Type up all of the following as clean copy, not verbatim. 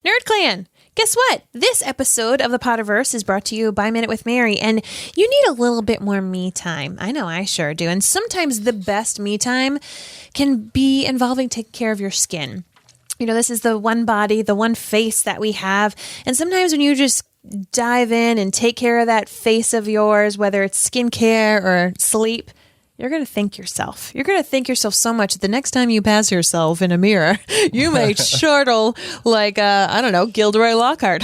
Nerd Clan! Guess what? This episode of the Potterverse is brought to you by Minute with Mary, and you need a little bit more me time. I know I sure do. And sometimes the best me time can be involving taking care of your skin. You know, this is the one body, the one face that we have. And sometimes when you just dive in and take care of that face of yours, whether it's skincare or sleep, you're going to thank yourself. You're going to thank yourself so much that the next time you pass yourself in a mirror, you may chortle like, I don't know, Gilderoy Lockhart.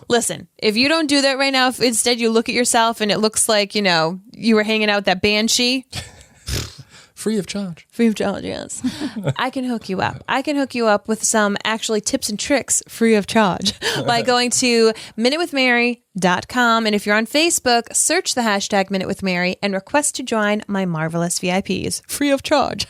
Listen, if you don't do that right now, if instead you look at yourself and it looks like, you know, you were hanging out with that banshee. Free of charge. Free of charge, yes. I can hook you up. I can hook you up with some actually tips and tricks free of charge by going to minutewithmary.com. And if you're on Facebook, search the hashtag Minute with Mary and request to join my marvelous VIPs. Free of charge.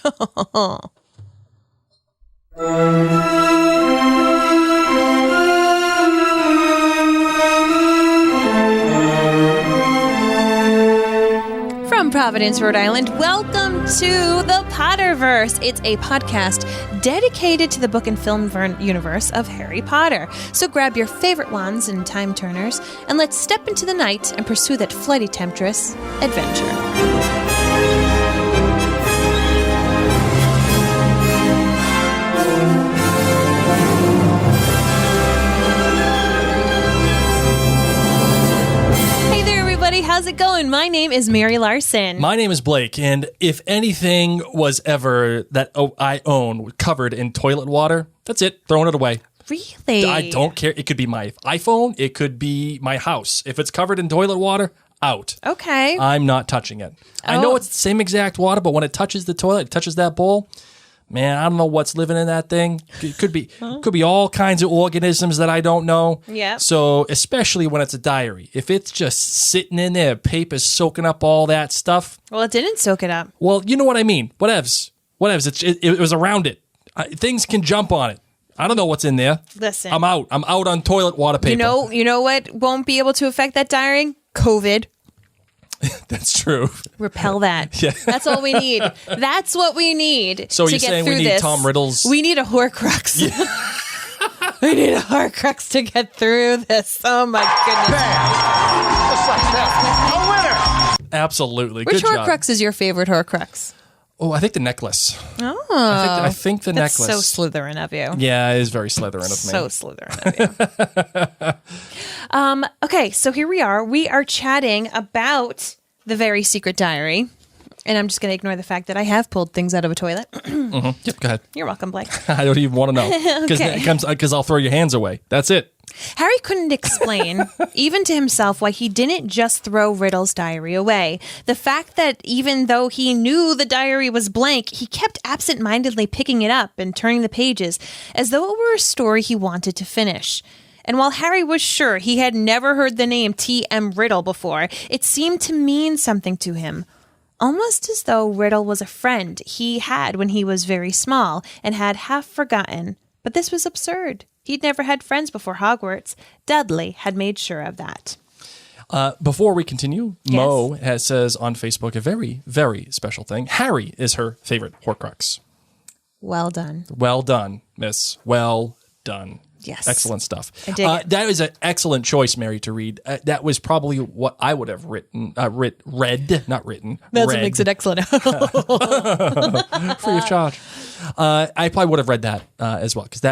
From Providence, Rhode Island, welcome to the Potterverse. It's a podcast dedicated to the book and film universe of Harry Potter. So grab your favorite wands and time turners, and let's step into the night and pursue that flighty temptress adventure. How's it going? My name is Mary Larson. My name is Blake, and if anything was ever that I own covered in toilet water, that's it. Throwing it away. Really? I don't care. It could be my iPhone. It could be my house. If it's covered in toilet water, out. Okay. I'm not touching it. I know it's the same exact water, but when it touches the toilet, it touches that bowl, man, I don't know what's living in that thing. It could be all kinds of organisms that I don't know. Yeah. So especially when it's a diary, if it's just sitting in there, paper's soaking up all that stuff. Well, it didn't soak it up. Well, you know what I mean. Whatevs. It was around it. Things can jump on it. I don't know what's in there. Listen, I'm out. I'm out on toilet water paper. You know what won't be able to affect that diary? COVID. That's true. Repel that. Yeah. That's all we need. That's what we need. So to you're get saying through we need this. Tom Riddle's? We need a Horcrux. Yeah. We need a Horcrux to get through this. Oh my goodness. Just like that. A winner. Absolutely. Which Good Horcrux job. is your favorite Horcrux? Oh, I think the necklace. Oh. I think the That's necklace. so Slytherin of you. Yeah, it is very Slytherin of me. So Slytherin of you. Okay, so here we are. We are chatting about the very secret diary. And I'm just going to ignore the fact that I have pulled things out of a toilet. Mm-hmm. Yep, go ahead. You're welcome, Blake. I don't even want to know. Because I'll throw your hands away. That's it. Harry couldn't explain, even to himself, why he didn't just throw Riddle's diary away. The fact that even though he knew the diary was blank, he kept absent-mindedly picking it up and turning the pages as though it were a story he wanted to finish. And while Harry was sure he had never heard the name T.M. Riddle before, it seemed to mean something to him. Almost as though Riddle was a friend he had when he was very small and had half forgotten. But this was absurd. He'd never had friends before Hogwarts. Dudley had made sure of that. Before we continue, Yes. Mo says on Facebook a very, very special thing. Harry is her favorite Horcrux. Well done. Well done, miss. Well done. Yes. Excellent stuff. I dig it. That was an excellent choice, Mary, to read. That was probably what I would have read, not written. That's read. what makes it excellent. Free of charge. I probably would have read that as well, because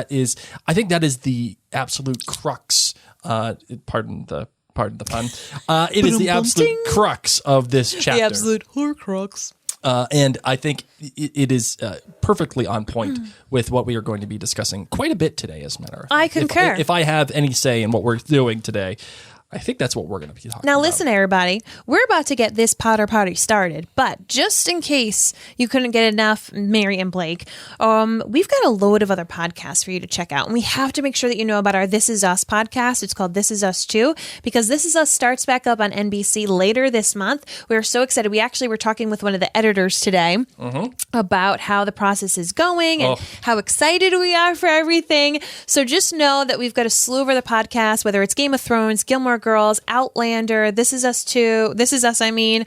I think that is the absolute crux. Pardon the pun. It is the absolute crux of this chapter. The absolute Horcrux. And I think it is perfectly on point with what we are going to be discussing quite a bit today, as a matter of fact. I concur. If I have any say in what we're doing today, I think that's what we're going to be talking about. Now listen, everybody, we're about to get this Potter Party started, but just in case you couldn't get enough, Mary and Blake, we've got a load of other podcasts for you to check out, and we have to make sure that you know about our This Is Us podcast. It's called This Is Us 2, because This Is Us starts back up on NBC later this month. We're so excited. We actually were talking with one of the editors today about how the process is going and how excited we are for everything. So just know that we've got a slew of other podcasts, whether it's Game of Thrones, Gilmore Girls, Outlander, This Is Us Too, This Is Us, The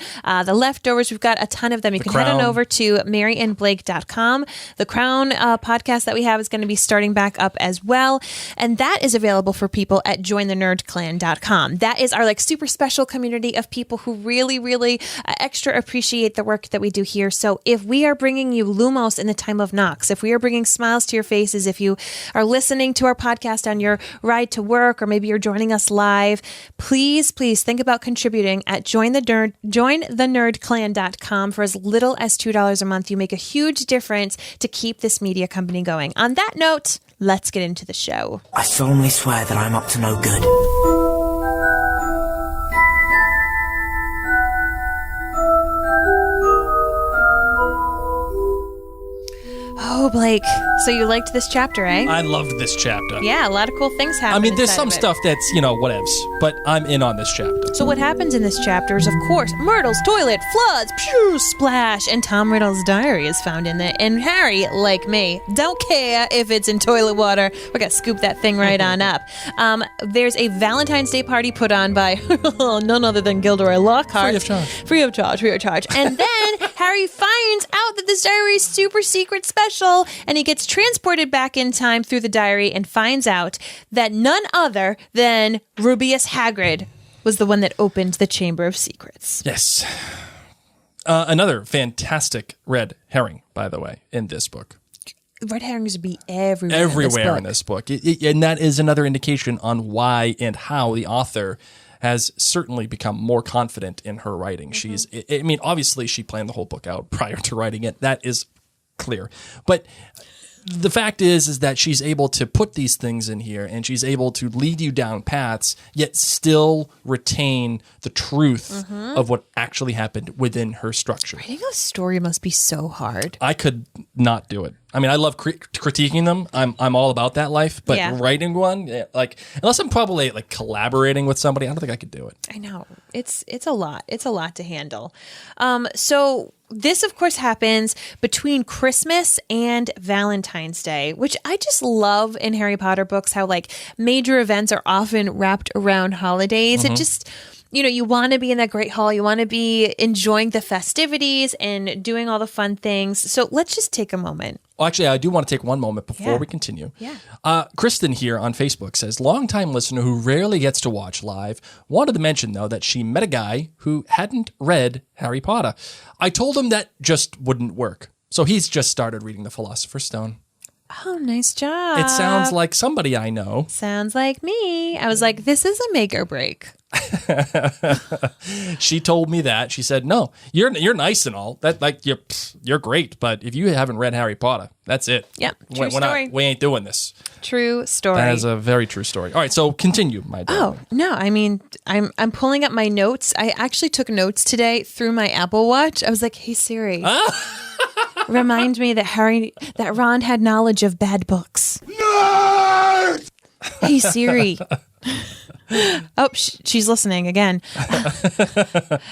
Leftovers. We've got a ton of them. You can head on over to maryandblake.com. The Crown podcast that we have is going to be starting back up as well. And that is available for people at jointhenerdclan.com. That is our like super special community of people who really, really extra appreciate the work that we do here. So if we are bringing you Lumos in the time of Knox, if we are bringing smiles to your faces, if you are listening to our podcast on your ride to work, or maybe you're joining us live, please think about contributing at jointhenerdclan.com. For as little as $2 a month, you make a huge difference to keep this media company going. On that note, let's get into the show. I solemnly swear that I'm up to no good. Oh, Blake. So you liked this chapter, eh? I loved this chapter. Yeah, a lot of cool things happen. I mean, there's inside some of it. stuff that's, whatevs, but I'm in on this chapter. So what happens in this chapter is, of course, Myrtle's toilet floods, pew, splash, and Tom Riddle's diary is found in it. And Harry, like me, don't care if it's in toilet water. We're going to scoop that thing right on up. There's a Valentine's Day party put on by none other than Gilderoy Lockhart. Free of charge. And then Harry finds out that this diary is super secret special, and he gets transported back in time through the diary and finds out that none other than Rubeus Hagrid was the one that opened the Chamber of Secrets. Yes. Another fantastic red herring, by the way, in this book. Red herrings would be everywhere in this book. And that is another indication on why and how the author has certainly become more confident in her writing. Mm-hmm. Obviously she planned the whole book out prior to writing it. That is clear. But the fact is that she's able to put these things in here, and she's able to lead you down paths, yet still retain the truth of what actually happened within her structure. Writing a story must be so hard. I could not do it. I mean, I love critiquing them. I'm all about that life, but writing one, unless I'm probably like collaborating with somebody, I don't think I could do it. I know. It's a lot. It's a lot to handle. So this, of course, happens between Christmas and Valentine's Day, which I just love in Harry Potter books, how like major events are often wrapped around holidays. It just, you want to be in that great hall. You want to be enjoying the festivities and doing all the fun things. So let's just take a moment. Well, actually, I do want to take one moment before we continue. Yeah. Kristen here on Facebook says, longtime listener who rarely gets to watch live, wanted to mention, though, that she met a guy who hadn't read Harry Potter. I told him that just wouldn't work. So he's just started reading The Philosopher's Stone. Oh, nice job. It sounds like somebody I know. Sounds like me. I was like, this is a make or break. She told me that. She said, "No, you're nice and all. That you're great, but if you haven't read Harry Potter, that's it. Yeah, true story. We ain't doing this." True story. That is a very true story. All right, so continue, my dear. Oh no, I mean, I'm pulling up my notes. I actually took notes today through my Apple Watch. I was like, "Hey Siri, remind me that Ron had knowledge of bad books." Nerd! Hey Siri. Oh, she's listening again.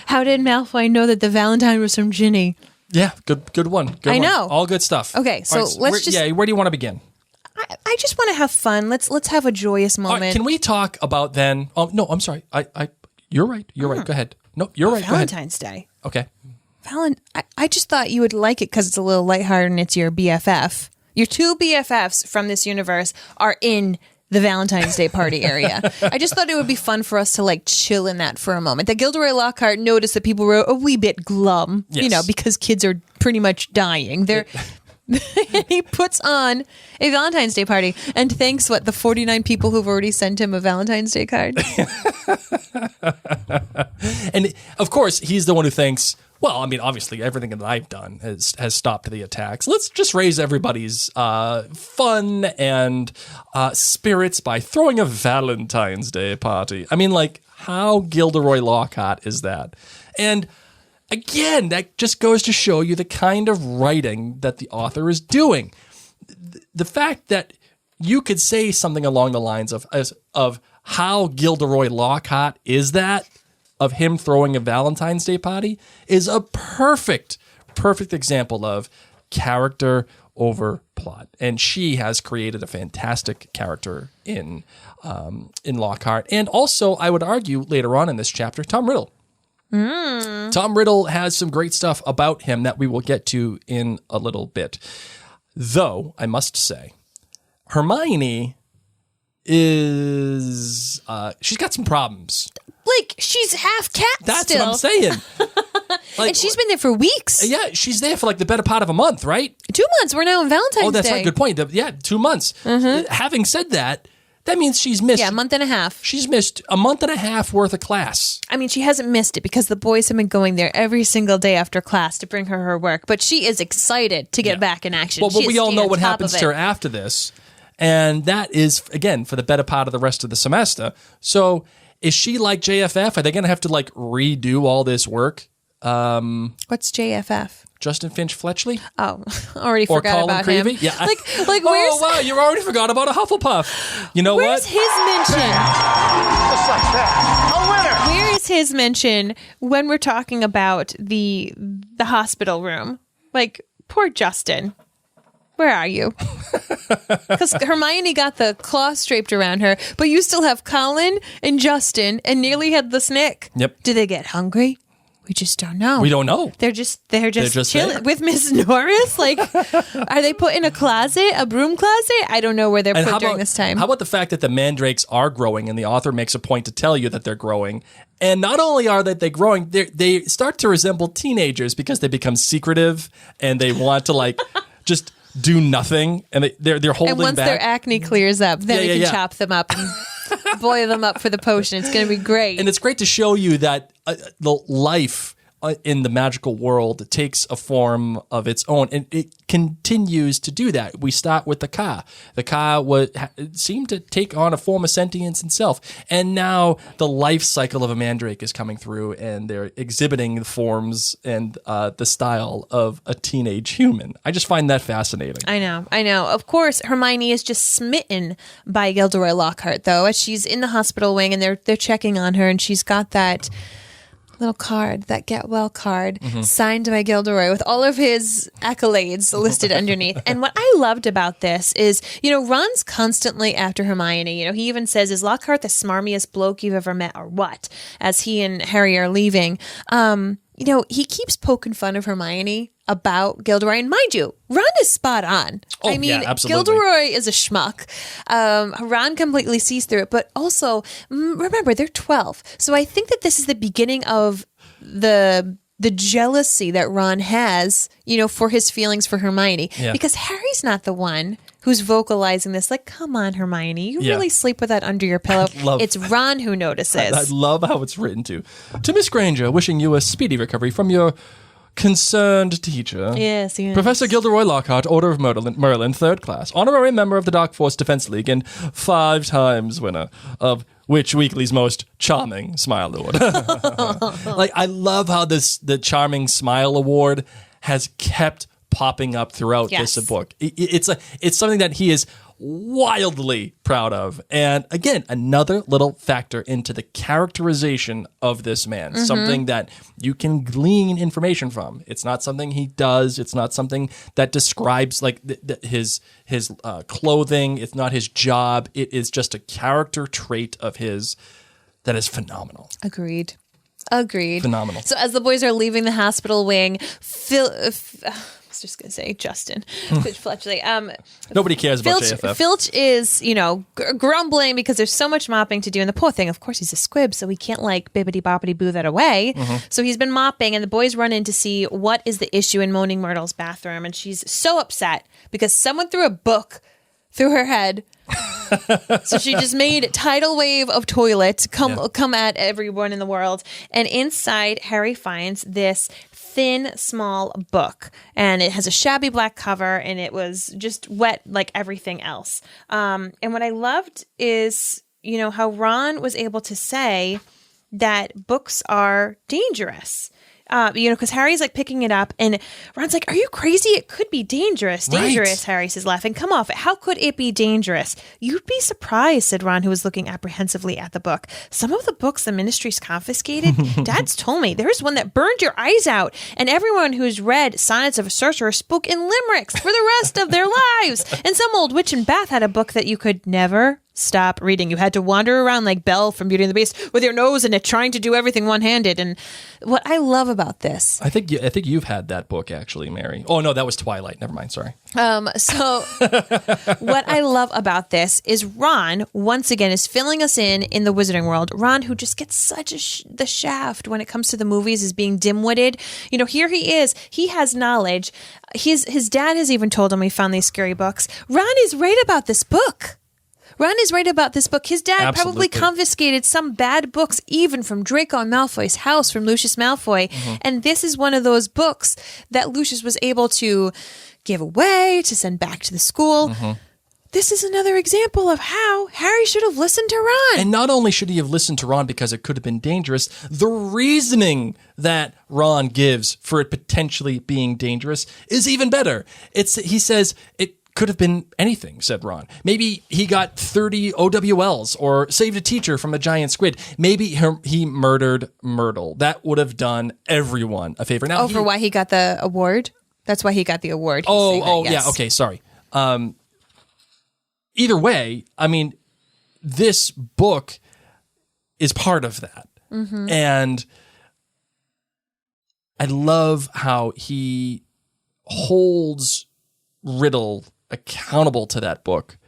How did Malfoy know that the Valentine was from Ginny? Yeah, good one. Good I one. know. All good stuff. Okay, so let's just... Yeah, where do you want to begin? I just want to have fun. Let's have a joyous moment. All right, can we talk about then... Oh, no, I'm sorry. You're right. You're right. Go ahead. No, you're right. Valentine's Day. Okay. I just thought you would like it because it's a little lighthearted and it's your BFF. Your two BFFs from this universe are in the Valentine's Day party area. I just thought it would be fun for us to like chill in that for a moment. That Gilderoy Lockhart noticed that people were a wee bit glum, because kids are pretty much dying. He puts on a Valentine's Day party and thanks the 49 people who've already sent him a Valentine's Day card. And of course, he's the one who thinks, well, I mean, obviously, everything that I've done has stopped the attacks. Let's just raise everybody's fun and spirits by throwing a Valentine's Day party. I mean, like, how Gilderoy Lockhart is that? And again, that just goes to show you the kind of writing that the author is doing. The fact that you could say something along the lines of how Gilderoy Lockhart is that, of him throwing a Valentine's Day party, is a perfect example of character over plot, and she has created a fantastic character in Lockhart, and also I would argue later on in this chapter, Tom Riddle. Tom Riddle has some great stuff about him that we will get to in a little bit. Though I must say, Hermione is she's got some problems. Like, she's half cat That's still. what I'm saying. Like, And she's been there for weeks. yeah, she's there for like the better part of a month, right? 2 months. We're now on Valentine's Oh, that's Day. right. Good point. 2 months. Having said that, that means she's missed. Yeah, a month and a half. She's missed a month and a half worth of class. I mean, she hasn't missed it because the boys have been going there every single day after class to bring her work. But she is excited to get back in action. Well, but She we is all staying know on what top happens of to her it. after this. And that is, again, for the better part of the rest of the semester. So is she like JFF? Are they going to have to like redo all this work? What's JFF? Justin Finch Fletchley? Oh, already Or forgot Colin about Creevy? him. Yeah. Like Oh, where's wow, you already forgot about a Hufflepuff. You know where's what? his mention? Just like that. A winner. Where is his mention when we're talking about the hospital room? Like, poor Justin. Where are you? Because Hermione got the cloth draped around her, but you still have Colin and Justin and nearly headless Nick. Yep. Do they get hungry? We just don't know. We don't know. They're just just chilling there. with Miss Norris. Like, are they put in a closet, a broom closet? I don't know where they're put during this time. How about the fact that the mandrakes are growing, and the author makes a point to tell you that they're growing. And not only are they growing, they start to resemble teenagers because they become secretive and they want to like just do nothing, and they're holding and once back. their acne clears up, then we can chop them up and boil them up for the potion. It's going to be great. And it's great to show you that the life in the magical world takes a form of its own, and it continues to do that. We start with the car. The car seemed to take on a form of sentience itself, and now the life cycle of a mandrake is coming through, and they're exhibiting the forms and the style of a teenage human. I just find that fascinating. I know. Of course, Hermione is just smitten by Gilderoy Lockhart, though, as she's in the hospital wing and they're checking on her, and she's got that little card, that get well card, signed by Gilderoy with all of his accolades listed underneath. And what I loved about this is, Ron's constantly after Hermione. He even says, "Is Lockhart the smarmiest bloke you've ever met, or what?" As he and Harry are leaving. He keeps poking fun of Hermione about Gilderoy. And mind you, Ron is spot on. Oh, I mean, yeah, absolutely. Gilderoy is a schmuck. Ron completely sees through it. But also, remember, they're 12. So I think that this is the beginning of the jealousy that Ron has, for his feelings for Hermione. Yeah. Because Harry's not the one who's vocalizing this. Like, come on, Hermione. You Yeah. really sleep with that under your pillow. It's Ron who notices. I love how it's written to Miss Granger, wishing you a speedy recovery from your concerned teacher. Yes. Professor Gilderoy Lockhart, Order of Merlin, 3rd class, honorary member of the Dark Force Defense League, and 5 times winner of Which Weekly's Most Charming Smile Award. Like, I love how the Charming Smile Award has kept popping up throughout this book. It's something that he is wildly proud of. And again, another little factor into the characterization of this man, something that you can glean information from. It's not something he does. It's not something that describes like his clothing. It's not his job. It is just a character trait of his that is phenomenal. Agreed. Phenomenal. So as the boys are leaving the hospital wing, I was just going to say Justin Fletchley. Nobody cares about JFF. Filch is, grumbling because there's so much mopping to do. And the poor thing, of course, he's a squib, so he can't bibbity boppity boo that away. So he's been mopping, and the boys run in to see what is the issue in Moaning Myrtle's bathroom. And she's so upset because someone threw a book through her head. So she just made tidal wave of toilet come at everyone in the world. And inside, Harry finds this thin, small book, and it has a shabby black cover, and it was just wet like everything else. And what I loved is, how Ron was able to say that books are dangerous. because Harry's like picking it up and Ron's like, are you crazy? It could be dangerous. Dangerous, Right. Harry says, laughing. Come off it. How could it be dangerous? You'd be surprised, said Ron, who was looking apprehensively at the book. Some of the books the ministry's confiscated, Dad's told me there's one that burned your eyes out. And everyone who's read Sonnets of a Sorcerer spoke in limericks for the rest of their lives. And some old witch in Bath had a book that you could never stop reading. You had to wander around like Belle from Beauty and the Beast with your nose in it, trying to do everything one-handed. And what I love about this, I think you've had that book actually, Mary. Oh no, that was Twilight. Never mind. Sorry. so what I love about this is Ron once again is filling us in the Wizarding world. Ron, who just gets such the shaft when it comes to the movies, is being dim-witted. Here he is. He has knowledge. His dad has even told him he found these scary books. Ron is right about this book. Ron is right about this book. His dad Absolutely. probably confiscated some bad books, even from Draco Malfoy's house, from Lucius Malfoy. And this is one of those books that Lucius was able to give away, to send back to the school. This is another example of how Harry should have listened to Ron. And not only should he have listened to Ron because it could have been dangerous, the reasoning that Ron gives for it potentially being dangerous is even better. He says it could have been anything, said Ron. Maybe he got 30 OWLs or saved a teacher from a giant squid. Maybe he murdered Myrtle. That would have done everyone a favor. Now, for why he got the award? That's why he got the award. He's saying that, yes. Yeah, okay, sorry. Either way, I mean, this book is part of that. And I love how he holds Riddle accountable to that book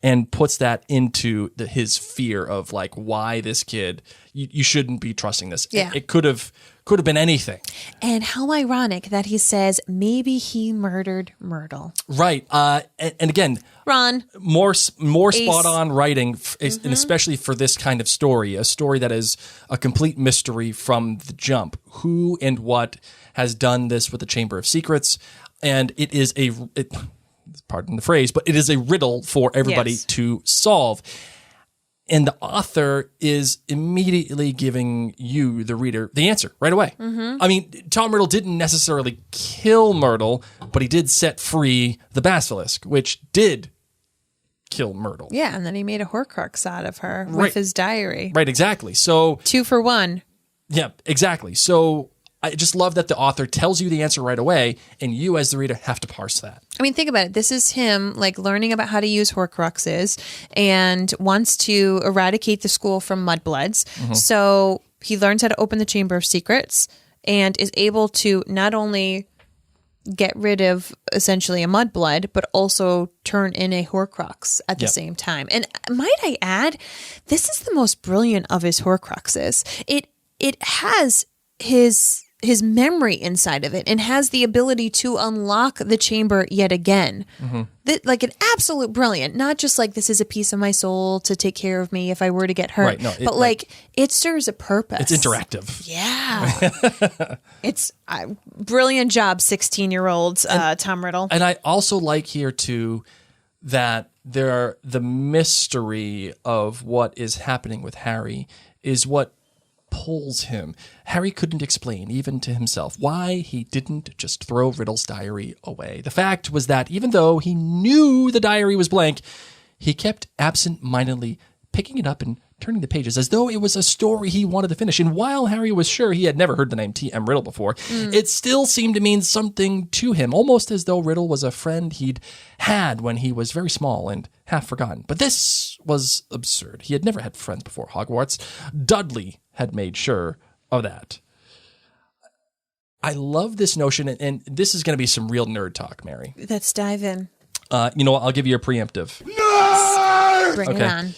and puts that into his fear of like why this kid you shouldn't be trusting this. Yeah. It could have been anything. And how ironic that he says maybe he murdered Myrtle. Right. And again, Ron, more spot on writing, and especially for this kind of story, a story that is a complete mystery from the jump. Who and what has done this with the Chamber of Secrets? And it is pardon the phrase, but it is a riddle for everybody to solve. And the author is immediately giving you, the reader, the answer right away. I mean, Tom Riddle didn't necessarily kill Myrtle, but he did set free the basilisk, which did kill Myrtle. yeah, and then he made a Horcrux out of her with his diary. Right, exactly. So 2 for 1. yeah, exactly. So I just love that the author tells you the answer right away, and you as the reader have to parse that. I mean, think about it. This is him like learning about how to use Horcruxes and wants to eradicate the school from mudbloods. So he learns how to open the Chamber of Secrets and is able to not only get rid of essentially a mudblood, but also turn in a Horcrux at the same time. And might I add, this is the most brilliant of his Horcruxes. It has his memory inside of it and has the ability to unlock the chamber yet again. Like an absolute brilliant, not just like this is a piece of my soul to take care of me if I were to get hurt, Right, no, but like it serves a purpose. It's interactive. Yeah. It's brilliant job, 16-year-old Tom Riddle. And I also like here too that the mystery of what is happening with Harry is what pulls him. Harry couldn't explain, even to himself, why he didn't just throw Riddle's diary away. The fact was that even though he knew the diary was blank, he kept absent-mindedly picking it up and turning the pages as though it was a story he wanted to finish. And while Harry was sure he had never heard the name T.M. Riddle before, it still seemed to mean something to him, almost as though Riddle was a friend he'd had when he was very small and half forgotten. But this was absurd. He had never had friends before Hogwarts. Dudley had made sure of that. I love this notion, and this is going to be some real nerd talk, Mary. Let's dive in. You know what? I'll give you a preemptive. Bring it on.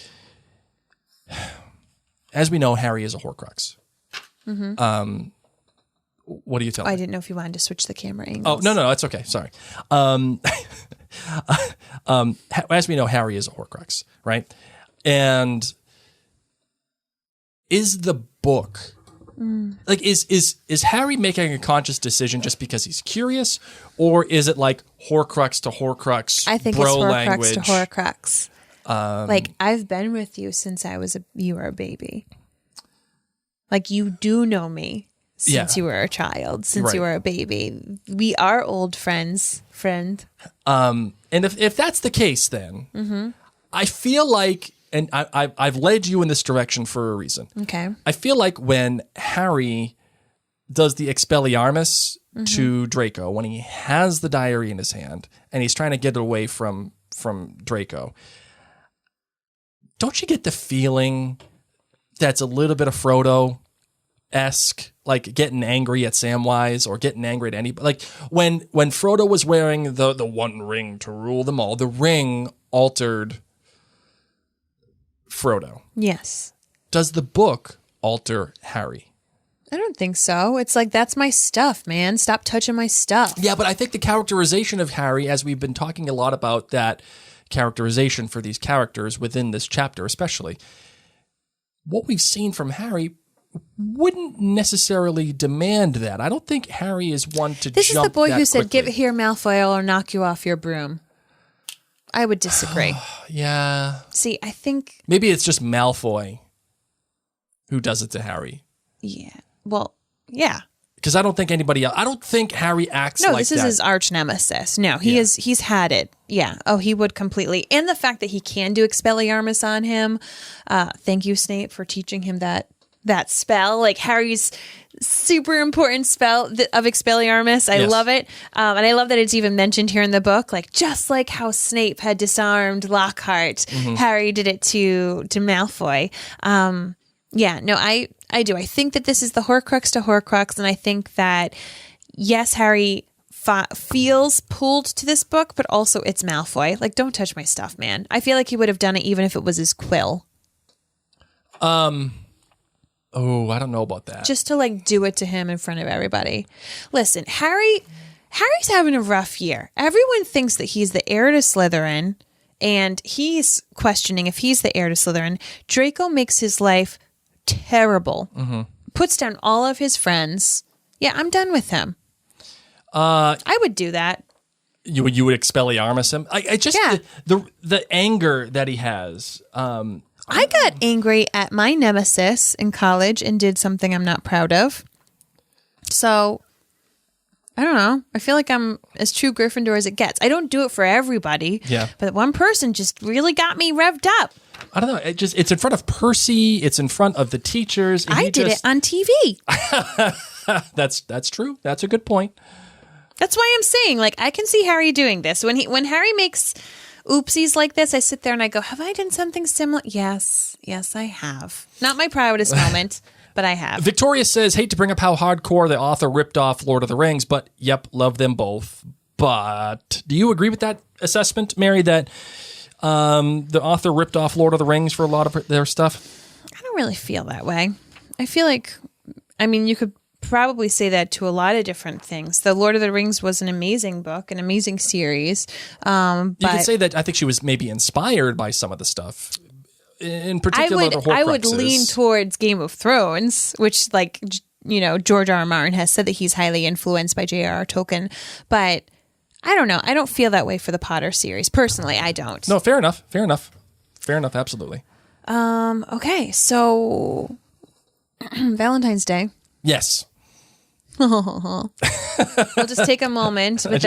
As we know, Harry is a Horcrux. What do you tell me? I didn't know if you wanted to switch the camera Oh, angles. no, that's okay. Sorry. As we know, Harry is a Horcrux, right? And is the book like is Harry making a conscious decision just because he's curious, or is it like Horcrux to Horcrux? I think bro it's Horcrux language? to Horcrux. Like, I've been with you since you were a baby. Like, you do know me. since you were a child, since you were a baby. We are old friends, friend. And if that's the case, then I feel like, and I've led you in this direction for a reason. Okay. I feel like when Harry does the Expelliarmus to Draco, when he has the diary in his hand and he's trying to get it away from Draco, don't you get the feeling that's a little bit of Frodo-esque, like getting angry at Samwise or getting angry at anybody? Like when Frodo was wearing the one ring to rule them all, the ring altered Frodo. Yes. Does the book alter Harry? I don't think so. It's like, that's my stuff, man. Stop touching my stuff. Yeah, but I think the characterization of Harry, as we've been talking a lot about that characterization for these characters within this chapter especially, what we've seen from Harry wouldn't necessarily demand that. I don't think Harry is one to This jump is the boy that who said, quickly. "Give it here, Malfoy, or I'll knock you off your broom." I would disagree. Yeah. See, I think... Maybe it's just Malfoy who does it to Harry. Yeah. Well, yeah. Because I don't think anybody else... I don't think Harry acts like that. No, this is his arch nemesis. No, he's had it. Yeah. Oh, he would completely. And the fact that he can do Expelliarmus on him. Thank you, Snape, for teaching him that spell. Like Harry's super important spell of Expelliarmus. I love it. And I love that it's even mentioned here in the book. Like, just like how Snape had disarmed Lockhart, Harry did it to Malfoy. Yeah, no, I do. I think that this is the Horcrux to Horcrux, and I think that, yes, Harry feels pulled to this book, but also it's Malfoy. Like, don't touch my stuff, man. I feel like he would have done it even if it was his quill. Oh, I don't know about that. Just to, like, do it to him in front of everybody. Listen, Harry's having a rough year. Everyone thinks that he's the heir to Slytherin, and he's questioning if he's the heir to Slytherin. Draco makes his life terrible. Puts down all of his friends. Yeah, I'm done with him. I would do that. You would Expelliarmus him? I just... Yeah. The anger that he has... I got angry at my nemesis in college and did something I'm not proud of. So, I don't know. I feel like I'm as true Gryffindor as it gets. I don't do it for everybody. Yeah. But one person just really got me revved up. I don't know. It's in front of Percy. It's in front of the teachers. And I did it on TV. That's true. That's a good point. That's why I'm saying, like, I can see Harry doing this. When Harry makes oopsies like this, I sit there and I go, have I done something similar? Yes, I have. Not my proudest moment, but I have. Victoria says, hate to bring up how hardcore the author ripped off Lord of the Rings, but yep, love them both. But do you agree with that assessment, Mary, that the author ripped off Lord of the Rings for a lot of their stuff? I don't really feel that way. I feel like, I mean, you could probably say that to a lot of different things. The Lord of the Rings was an amazing book, an amazing series. You could say that I think she was maybe inspired by some of the stuff. In particular, the Horcruxes. I would lean towards Game of Thrones, which, like, you know, George R. R. Martin has said that he's highly influenced by J.R.R. Tolkien. But I don't know. I don't feel that way for the Potter series. Personally, I don't. No, fair enough. Absolutely. Okay, so Valentine's Day. Yes. We'll just take a moment with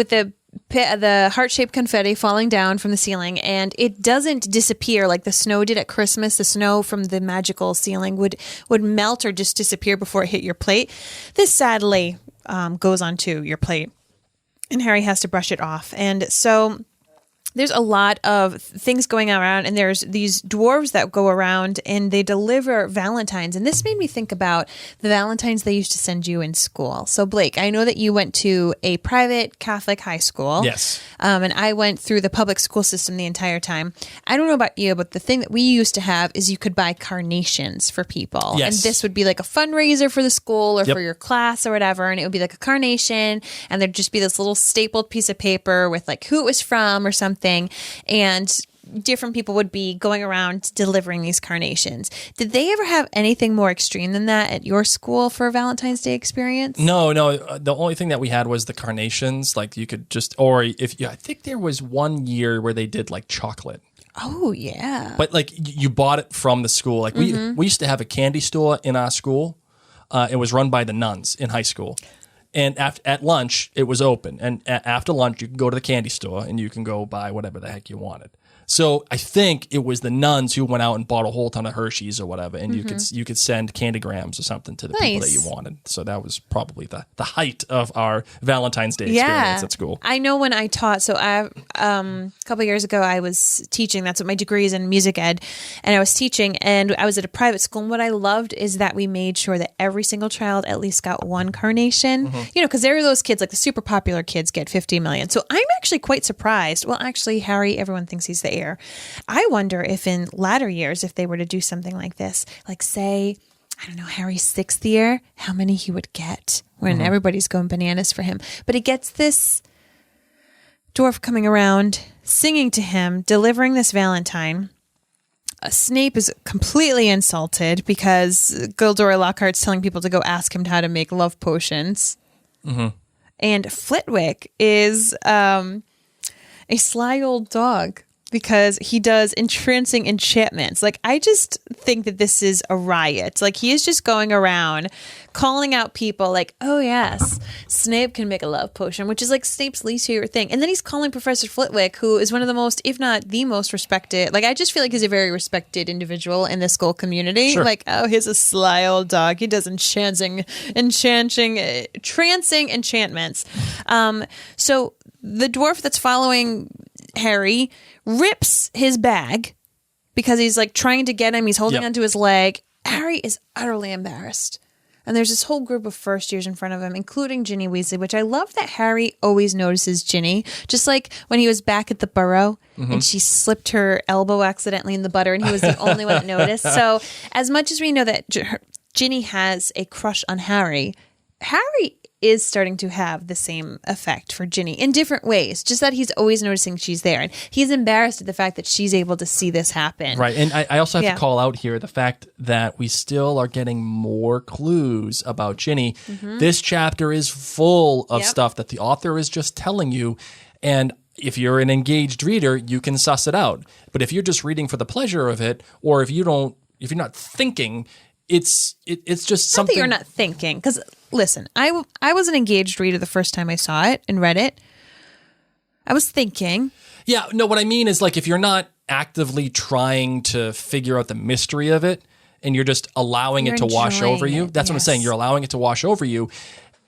the heart-shaped confetti falling down from the ceiling, and it doesn't disappear like the snow did at Christmas. The snow from the magical ceiling would melt or just disappear before it hit your plate. This sadly goes onto your plate, and Harry has to brush it off. And so there's a lot of things going around, and there's these dwarves that go around and they deliver Valentines. And this made me think about the Valentines they used to send you in school. So Blake, I know that you went to a private Catholic high school. Yes. And I went through the public school system the entire time. I don't know about you, but the thing that we used to have is you could buy carnations for people. Yes. And this would be like a fundraiser for the school or Yep. for your class or whatever. And it would be like a carnation, and there'd just be this little stapled piece of paper with like who it was from or something. And different people would be going around delivering these carnations. Did they ever have anything more extreme than that at your school for a Valentine's Day experience? No. The only thing that we had was the carnations. Like you could just, I think there was one year where they did like chocolate. Oh, yeah. But like you bought it from the school. Like we used to have a candy store in our school. It was run by the nuns in high school. And at lunch, it was open. And after lunch, you can go to the candy store and you can go buy whatever the heck you wanted. So I think it was the nuns who went out and bought a whole ton of Hershey's or whatever, and you could send candygrams or something to the people that you wanted. So that was probably the height of our Valentine's Day experience at school. I know when I taught, so a couple of years ago I was teaching. That's what my degree is in, music ed, and I was teaching, and I was at a private school. And what I loved is that we made sure that every single child at least got one carnation. You know, because there are those kids, like the super popular kids, get 50 million. So I'm actually quite surprised. Well, actually, Harry, everyone thinks he's the heir. I wonder if in latter years, if they were to do something like this, like say, I don't know, Harry's 6th year, how many he would get when everybody's going bananas for him. But he gets this dwarf coming around, singing to him, delivering this Valentine. Snape is completely insulted because Gilderoy Lockhart's telling people to go ask him how to make love potions. And Flitwick is a sly old dog because he does entrancing enchantments. Like, I just think that this is a riot. Like, he is just going around calling out people like, oh yes, Snape can make a love potion, which is like Snape's least favorite thing. And then he's calling Professor Flitwick, who is one of the most, if not the most respected, like, I just feel like he's a very respected individual in the school community. Sure. Like, oh, he's a sly old dog. He does trancing enchantments. So the dwarf that's following Harry rips his bag because he's like trying to get him. He's holding onto his leg. Harry is utterly embarrassed. And there's this whole group of first years in front of him, including Ginny Weasley, which I love that Harry always notices Ginny. Just like when he was back at the Burrow and she slipped her elbow accidentally in the butter and he was the only one that noticed. So as much as we know that Ginny has a crush on Harry, Harry is starting to have the same effect for Ginny in different ways, just that he's always noticing she's there. And he's embarrassed at the fact that she's able to see this happen. Right. And I also have to call out here the fact that we still are getting more clues about Ginny. This chapter is full of stuff that the author is just telling you. And if you're an engaged reader, you can suss it out. But if you're just reading for the pleasure of it, or if you're not thinking, it's just something. Not that you're not thinking, because listen, I was an engaged reader the first time I saw it and read it. I was thinking. Yeah, no, what I mean is, like, if you're not actively trying to figure out the mystery of it and you're just allowing it to wash over you, that's what I'm saying. You're allowing it to wash over you.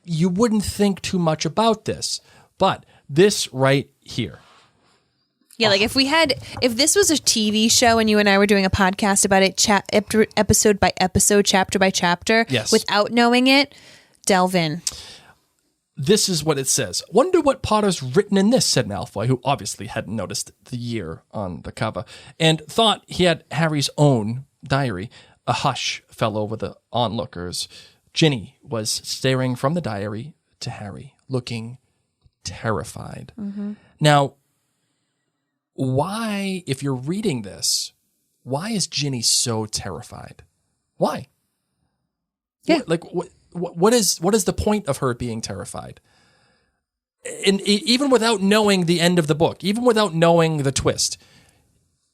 You wouldn't think too much about this. But this right here. Yeah, like if this was a TV show and you and I were doing a podcast about it episode by episode, chapter by chapter, without knowing it, delve in. This is what it says. Wonder what Potter's written in this, said Malfoy, who obviously hadn't noticed the year on the cover, and thought he had Harry's own diary. A hush fell over the onlookers. Ginny was staring from the diary to Harry, looking terrified. Now, why, if you're reading this, why is Ginny so terrified? Why? Yeah. What is the point of her being terrified? And even without knowing the end of the book, even without knowing the twist,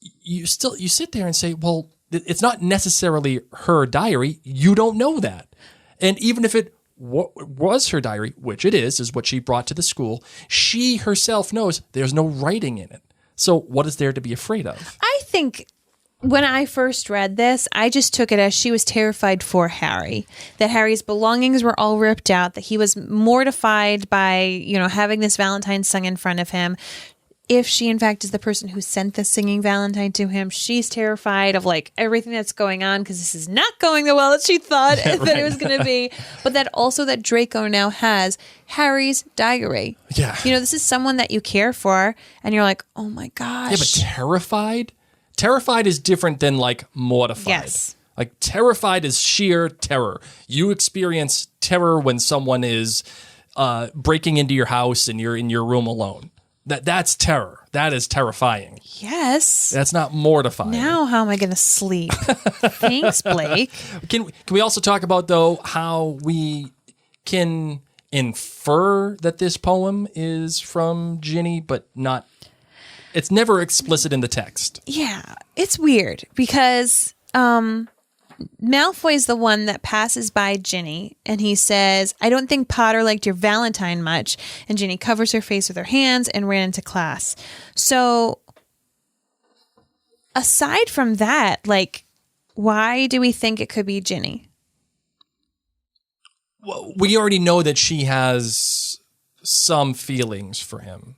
you sit there and say, well, it's not necessarily her diary. You don't know that. And even if it was her diary, which it is what she brought to the school, she herself knows there's no writing in it. So what is there to be afraid of? I think when I first read this, I just took it as she was terrified for Harry, that Harry's belongings were all ripped out, that he was mortified by, having this Valentine sung in front of him. If she, in fact, is the person who sent the singing Valentine to him, she's terrified of everything that's going on because this is not going the well that she thought that it was going to be. But that also that Draco now has Harry's diary. Yeah. This is someone that you care for, and you're like, oh my gosh. Yeah, but terrified? Terrified is different than mortified. Yes. Terrified is sheer terror. You experience terror when someone is breaking into your house and you're in your room alone. That's terror. That is terrifying. Yes. That's not mortifying. Now how am I going to sleep? Thanks, Blake. Can we also talk about, though, how we can infer that this poem is from Ginny, but not... It's never explicit in the text. Yeah. It's weird because... Malfoy's the one that passes by Ginny, and he says, I don't think Potter liked your Valentine much. And Ginny covers her face with her hands and ran into class. So aside from that, like, why do we think it could be Ginny? Well, we already know that she has some feelings for him.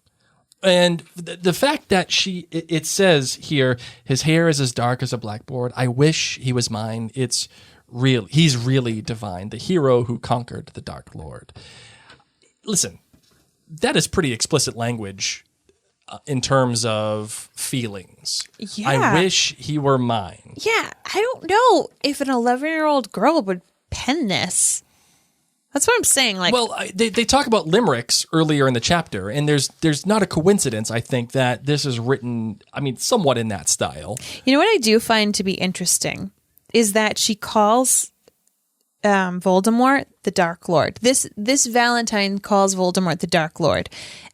And the fact that it says here, his hair is as dark as a blackboard. I wish he was mine. He's really divine, the hero who conquered the Dark Lord. Listen, that is pretty explicit language in terms of feelings. Yeah. I wish he were mine. Yeah, I don't know if an 11-year-old girl would pen this. That's what I'm saying. Like, well, they talk about limericks earlier in the chapter, and there's not a coincidence, I think, that this is written, I mean, somewhat in that style. You know what I do find to be interesting is that she calls Voldemort the Dark Lord. This Valentine calls Voldemort the Dark Lord.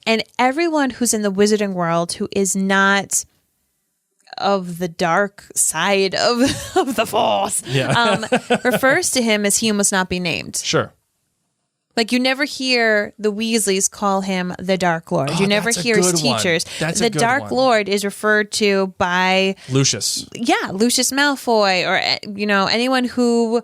And everyone who's in the wizarding world who is not of the dark side of the Force refers to him as he who must not be named. Sure. Like, you never hear the Weasleys call him the Dark Lord. You never hear his teachers. The Dark Lord is referred to by Lucius. Yeah, Lucius Malfoy, or, you know, anyone who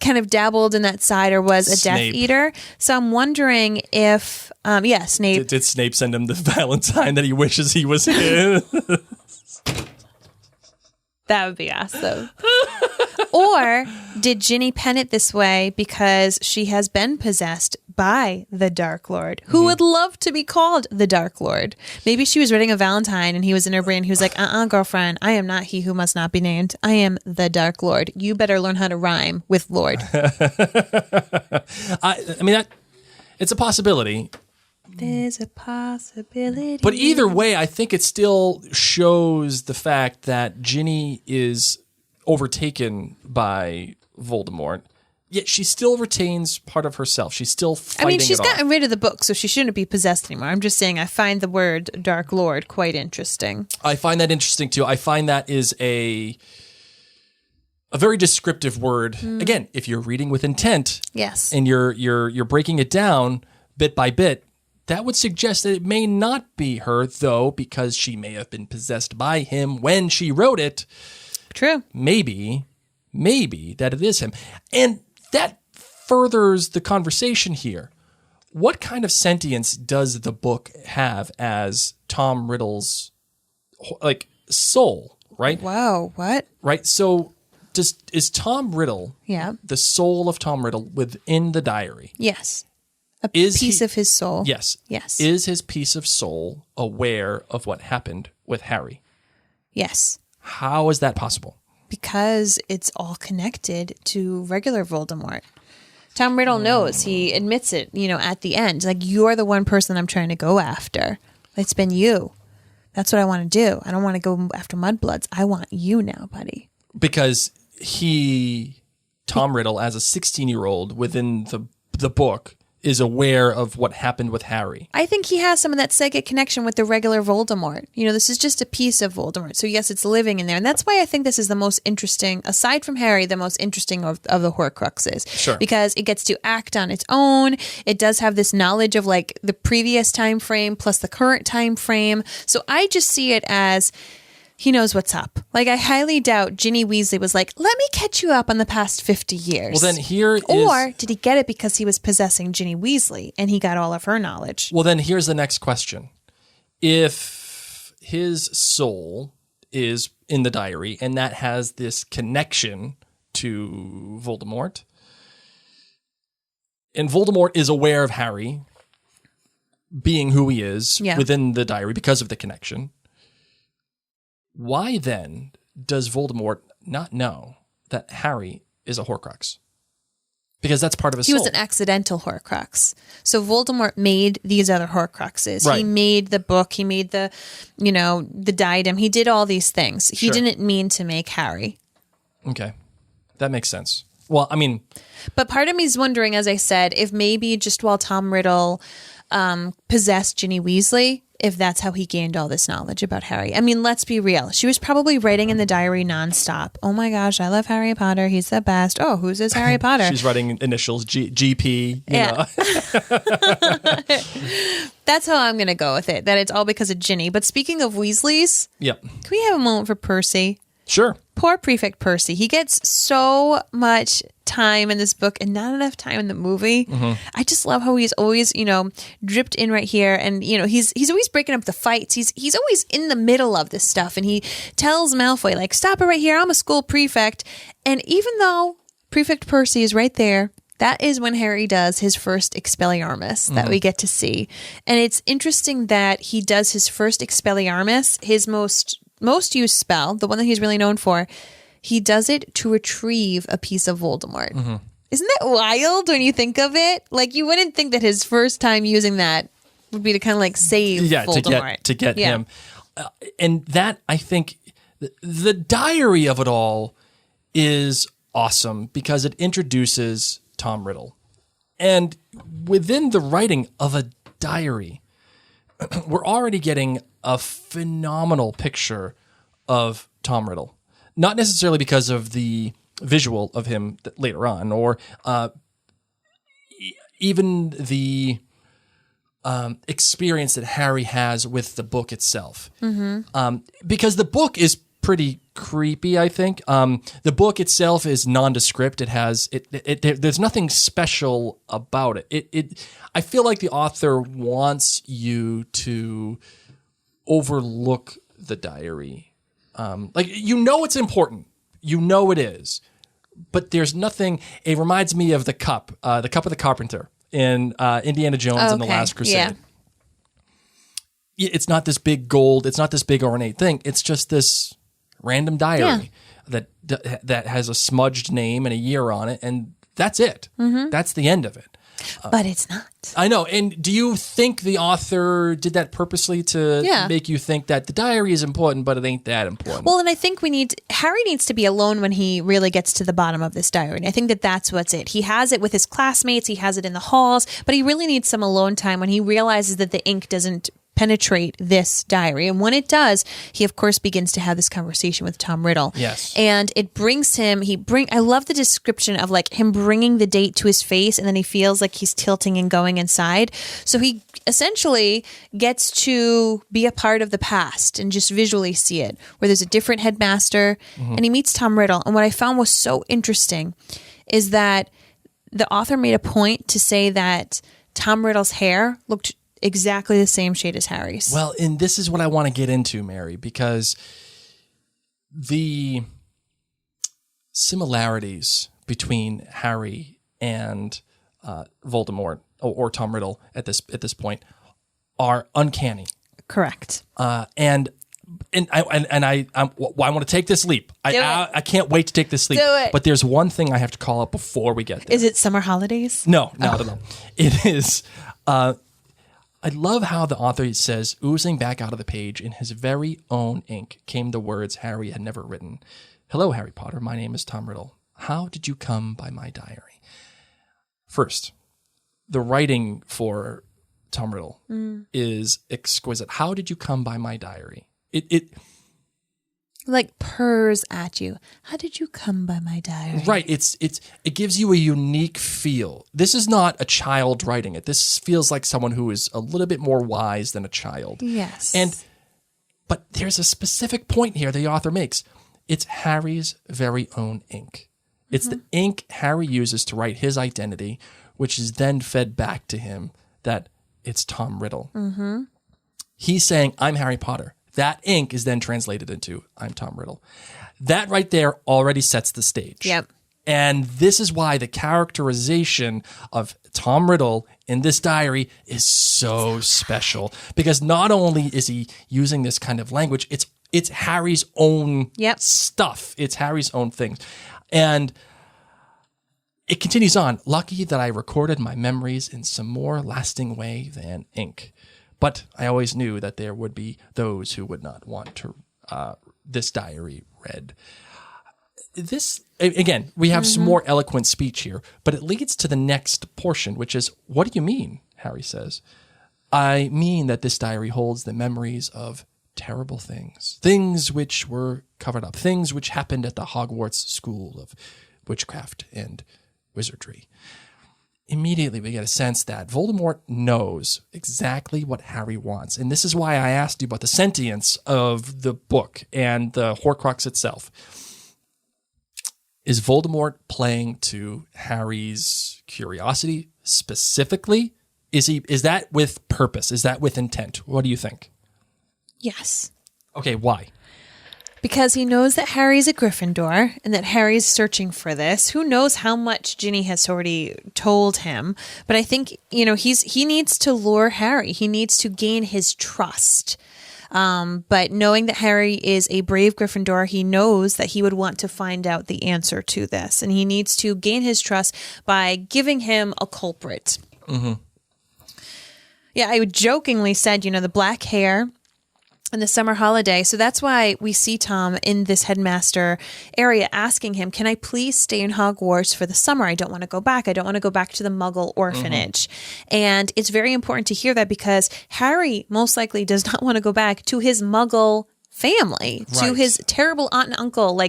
kind of dabbled in that side or was a Snape. Death Eater. So I'm wondering if, Snape. Did Snape send him the Valentine that he wishes he was in? That would be awesome. Or did Ginny pen it this way because she has been possessed by the Dark Lord, who would love to be called the Dark Lord? Maybe she was writing a Valentine and he was in her brain. He was like, girlfriend, I am not he who must not be named. I am the Dark Lord. You better learn how to rhyme with Lord. I mean, it's a possibility. There's a possibility. But either way, I think it still shows the fact that Ginny is overtaken by Voldemort, yet she still retains part of herself. She's still fighting she's it off. gotten rid of the book, so she shouldn't be possessed anymore. I'm just saying I find the word Dark Lord quite interesting. I find that interesting, too. I find that is a very descriptive word. Again, if you're reading with intent, yes, and you're breaking it down bit by bit, that would suggest that it may not be her, though, because she may have been possessed by him when she wrote it. True. Maybe that it is him. And that furthers the conversation here. What kind of sentience does the book have as Tom Riddle's, like, soul, right? Wow, what? Right? So is Tom Riddle, the soul of Tom Riddle within the diary? Yes. A piece of his soul. Yes. Yes. Is his piece of soul aware of what happened with Harry? Yes. How is that possible? Because it's all connected to regular Voldemort. Tom Riddle knows. He admits it, at the end. Like, you're the one person I'm trying to go after. It's been you. That's what I want to do. I don't want to go after mudbloods. I want you now, buddy. Because Tom Riddle, as a 16-year-old within the book, is aware of what happened with Harry. I think he has some of that psychic connection with the regular Voldemort. This is just a piece of Voldemort. So yes, it's living in there. And that's why I think this is the most interesting, aside from Harry, the most interesting of the Horcruxes. Sure. Because it gets to act on its own. It does have this knowledge of like the previous time frame plus the current time frame. So I just see it as he knows what's up. Like, I highly doubt Ginny Weasley was like, let me catch you up on the past 50 years. Well, then Or did he get it because he was possessing Ginny Weasley and he got all of her knowledge? Well, then here's the next question. If his soul is in the diary and that has this connection to Voldemort, and Voldemort is aware of Harry being who he is within the diary because of the connection, why then does Voldemort not know that Harry is a Horcrux? Because that's part of his soul. He was an accidental Horcrux. So Voldemort made these other Horcruxes. Right. He made the book. He made the diadem. He did all these things. He didn't mean to make Harry. Okay. That makes sense. Well, I mean... But part of me is wondering, as I said, if maybe just while Tom Riddle possessed Ginny Weasley, if that's how he gained all this knowledge about Harry. I mean, let's be real. She was probably writing in the diary nonstop. Oh my gosh, I love Harry Potter. He's the best. Oh, who's this Harry Potter? She's writing initials, GP. You know. That's how I'm going to go with it, that it's all because of Ginny. But speaking of Weasleys, Yep. can we have a moment for Percy? Sure. Poor Prefect Percy. He gets so much time in this book and not enough time in the movie. I just love how he's always, dripped in right here. And, he's always breaking up the fights. He's always in the middle of this stuff. And he tells Malfoy, like, stop it right here. I'm a school prefect. And even though Prefect Percy is right there, that is when Harry does his first Expelliarmus that we get to see. And it's interesting that he does his first Expelliarmus, his most used spell, the one that he's really known for. He does it to retrieve a piece of Voldemort. Isn't that wild when you think of it? Like, you wouldn't think that his first time using that would be to kind of like save Voldemort. to get him. And that, I think, the diary of it all is awesome because it introduces Tom Riddle. And within the writing of a diary, we're already getting a phenomenal picture of Tom Riddle. Not necessarily because of the visual of him later on, or even the experience that Harry has with the book itself. Because the book is pretty creepy, I think. The book itself is nondescript. It has there's nothing special about it. I feel like the author wants you to overlook the diary. It's important. It is. But there's nothing. It reminds me of the cup of the carpenter in Indiana Jones and the Last Crusade. It's not this big gold. It's not this big ornate thing. It's just this random diary that has a smudged name and a year on it, and that's it. That's the end of it. But it's not. I know. And do you think the author did that purposely to make you think that the diary is important, but it ain't that important? Well, and I think Harry needs to be alone when he really gets to the bottom of this diary. And I think that's what's it. He has it with his classmates. He has it in the halls, but he really needs some alone time when he realizes that the ink doesn't penetrate this diary. And when it does, he of course begins to have this conversation with Tom Riddle. Yes. And it brings him, I love the description of like him bringing the date to his face, and then he feels like he's tilting and going inside. So he essentially gets to be a part of the past and just visually see it, where there's a different headmaster and he meets Tom Riddle. And what I found was so interesting is that the author made a point to say that Tom Riddle's hair looked exactly the same shade as Harry's. Well, and this is what I want to get into, Mary, because the similarities between Harry and Voldemort or Tom Riddle at this point are uncanny. Correct. And I want to take this leap. I can't wait to take this leap. Do it. But there's one thing I have to call out before we get there. Is it summer holidays? No, not at all. It is. I love how the author says, oozing back out of the page in his very own ink came the words Harry had never written. Hello, Harry Potter. My name is Tom Riddle. How did you come by my diary? First, the writing for Tom Riddle is exquisite. How did you come by my diary? It like purrs at you. How did you come by my diary? Right. It gives you a unique feel. This is not a child writing it. This feels like someone who is a little bit more wise than a child. Yes. But there's a specific point here the author makes. It's Harry's very own ink. It's the ink Harry uses to write his identity, which is then fed back to him that it's Tom Riddle. He's saying, I'm Harry Potter. That ink is then translated into I'm Tom Riddle. That right there already sets the stage. Yep. And this is why the characterization of Tom Riddle in this diary is so special. Because not only is he using this kind of language, it's Harry's own stuff. It's Harry's own things. And it continues on. Lucky that I recorded my memories in some more lasting way than ink. But I always knew that there would be those who would not want to this diary read. This, again, we have some more eloquent speech here, but it leads to the next portion, which is, what do you mean? Harry says. I mean that this diary holds the memories of terrible things, things which were covered up, things which happened at the Hogwarts School of Witchcraft and Wizardry. Immediately, we get a sense that Voldemort knows exactly what Harry wants. And this is why I asked you about the sentience of the book and the Horcrux itself. Is Voldemort playing to Harry's curiosity specifically? Is that with purpose? Is that with intent? What do you think? Yes. Okay, why? Because he knows that Harry's a Gryffindor and that Harry's searching for this. Who knows how much Ginny has already told him. But I think, he needs to lure Harry. He needs to gain his trust. But knowing that Harry is a brave Gryffindor, he knows that he would want to find out the answer to this. And he needs to gain his trust by giving him a culprit. Mm-hmm. Yeah, I jokingly said, the black hair and the summer holiday. So that's why we see Tom in this headmaster area asking him, can I please stay in Hogwarts for the summer? I don't want to go back. I don't want to go back to the Muggle orphanage. And it's very important to hear that because Harry most likely does not want to go back to his Muggle family, to his terrible aunt and uncle.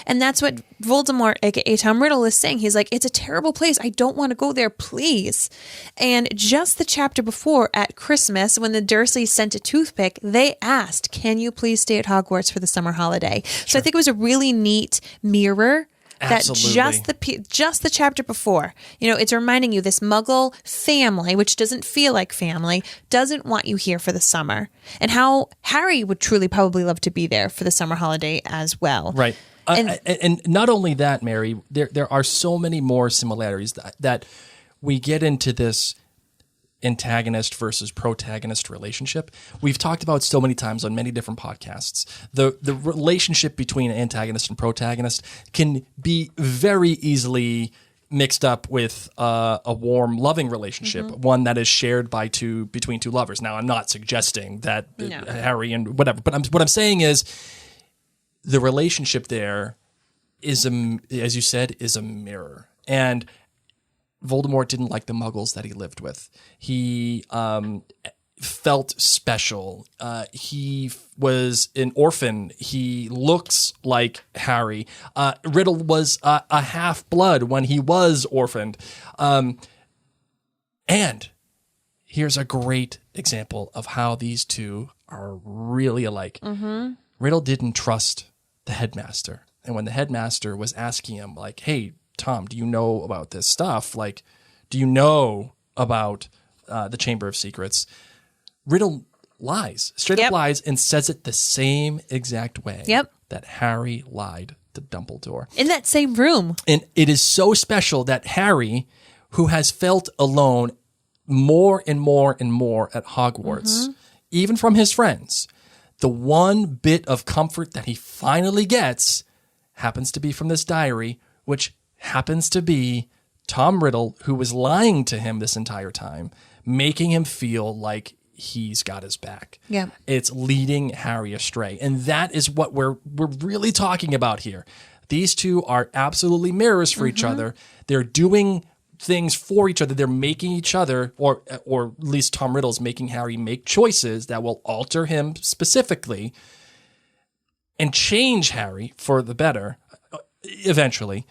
And that's what Voldemort, aka Tom Riddle, is saying. He's like, it's a terrible place. I don't want to go there, please. And just the chapter before at Christmas, when the Dursleys sent a toothpick, they asked, can you please stay at Hogwarts for the summer holiday? Sure. So I think it was a really neat mirror. Absolutely. That just the chapter before, it's reminding you this Muggle family, which doesn't feel like family, doesn't want you here for the summer, and how Harry would truly probably love to be there for the summer holiday as well. Right. And not only that, Mary, there are so many more similarities that we get into this antagonist versus protagonist relationship. We've talked about so many times on many different podcasts. The relationship between antagonist and protagonist can be very easily mixed up with a warm, loving relationship, one that is shared between two lovers. Now, I'm not suggesting that Harry and whatever, but what I'm saying is the relationship there is, as you said, is a mirror. And Voldemort didn't like the Muggles that he lived with. He felt special. He was an orphan. He looks like Harry. Riddle was a half-blood when he was orphaned. And here's a great example of how these two are really alike. Mm-hmm. Riddle didn't trust the headmaster. And when the headmaster was asking him, hey, Tom, do you know about this stuff? Do you know about the Chamber of Secrets? Riddle lies, straight up lies, and says it the same exact way that Harry lied to Dumbledore. In that same room. And it is so special that Harry, who has felt alone more and more and more at Hogwarts, even from his friends, the one bit of comfort that he finally gets happens to be from this diary, which happens to be Tom Riddle, who was lying to him this entire time, making him feel like he's got his back. Yeah. It's leading Harry astray. And that is what we're really talking about here. These two are absolutely mirrors for each other. They're doing things for each other. They're making each other, or at least Tom Riddle's making Harry make choices that will alter him specifically and change Harry for the better eventually.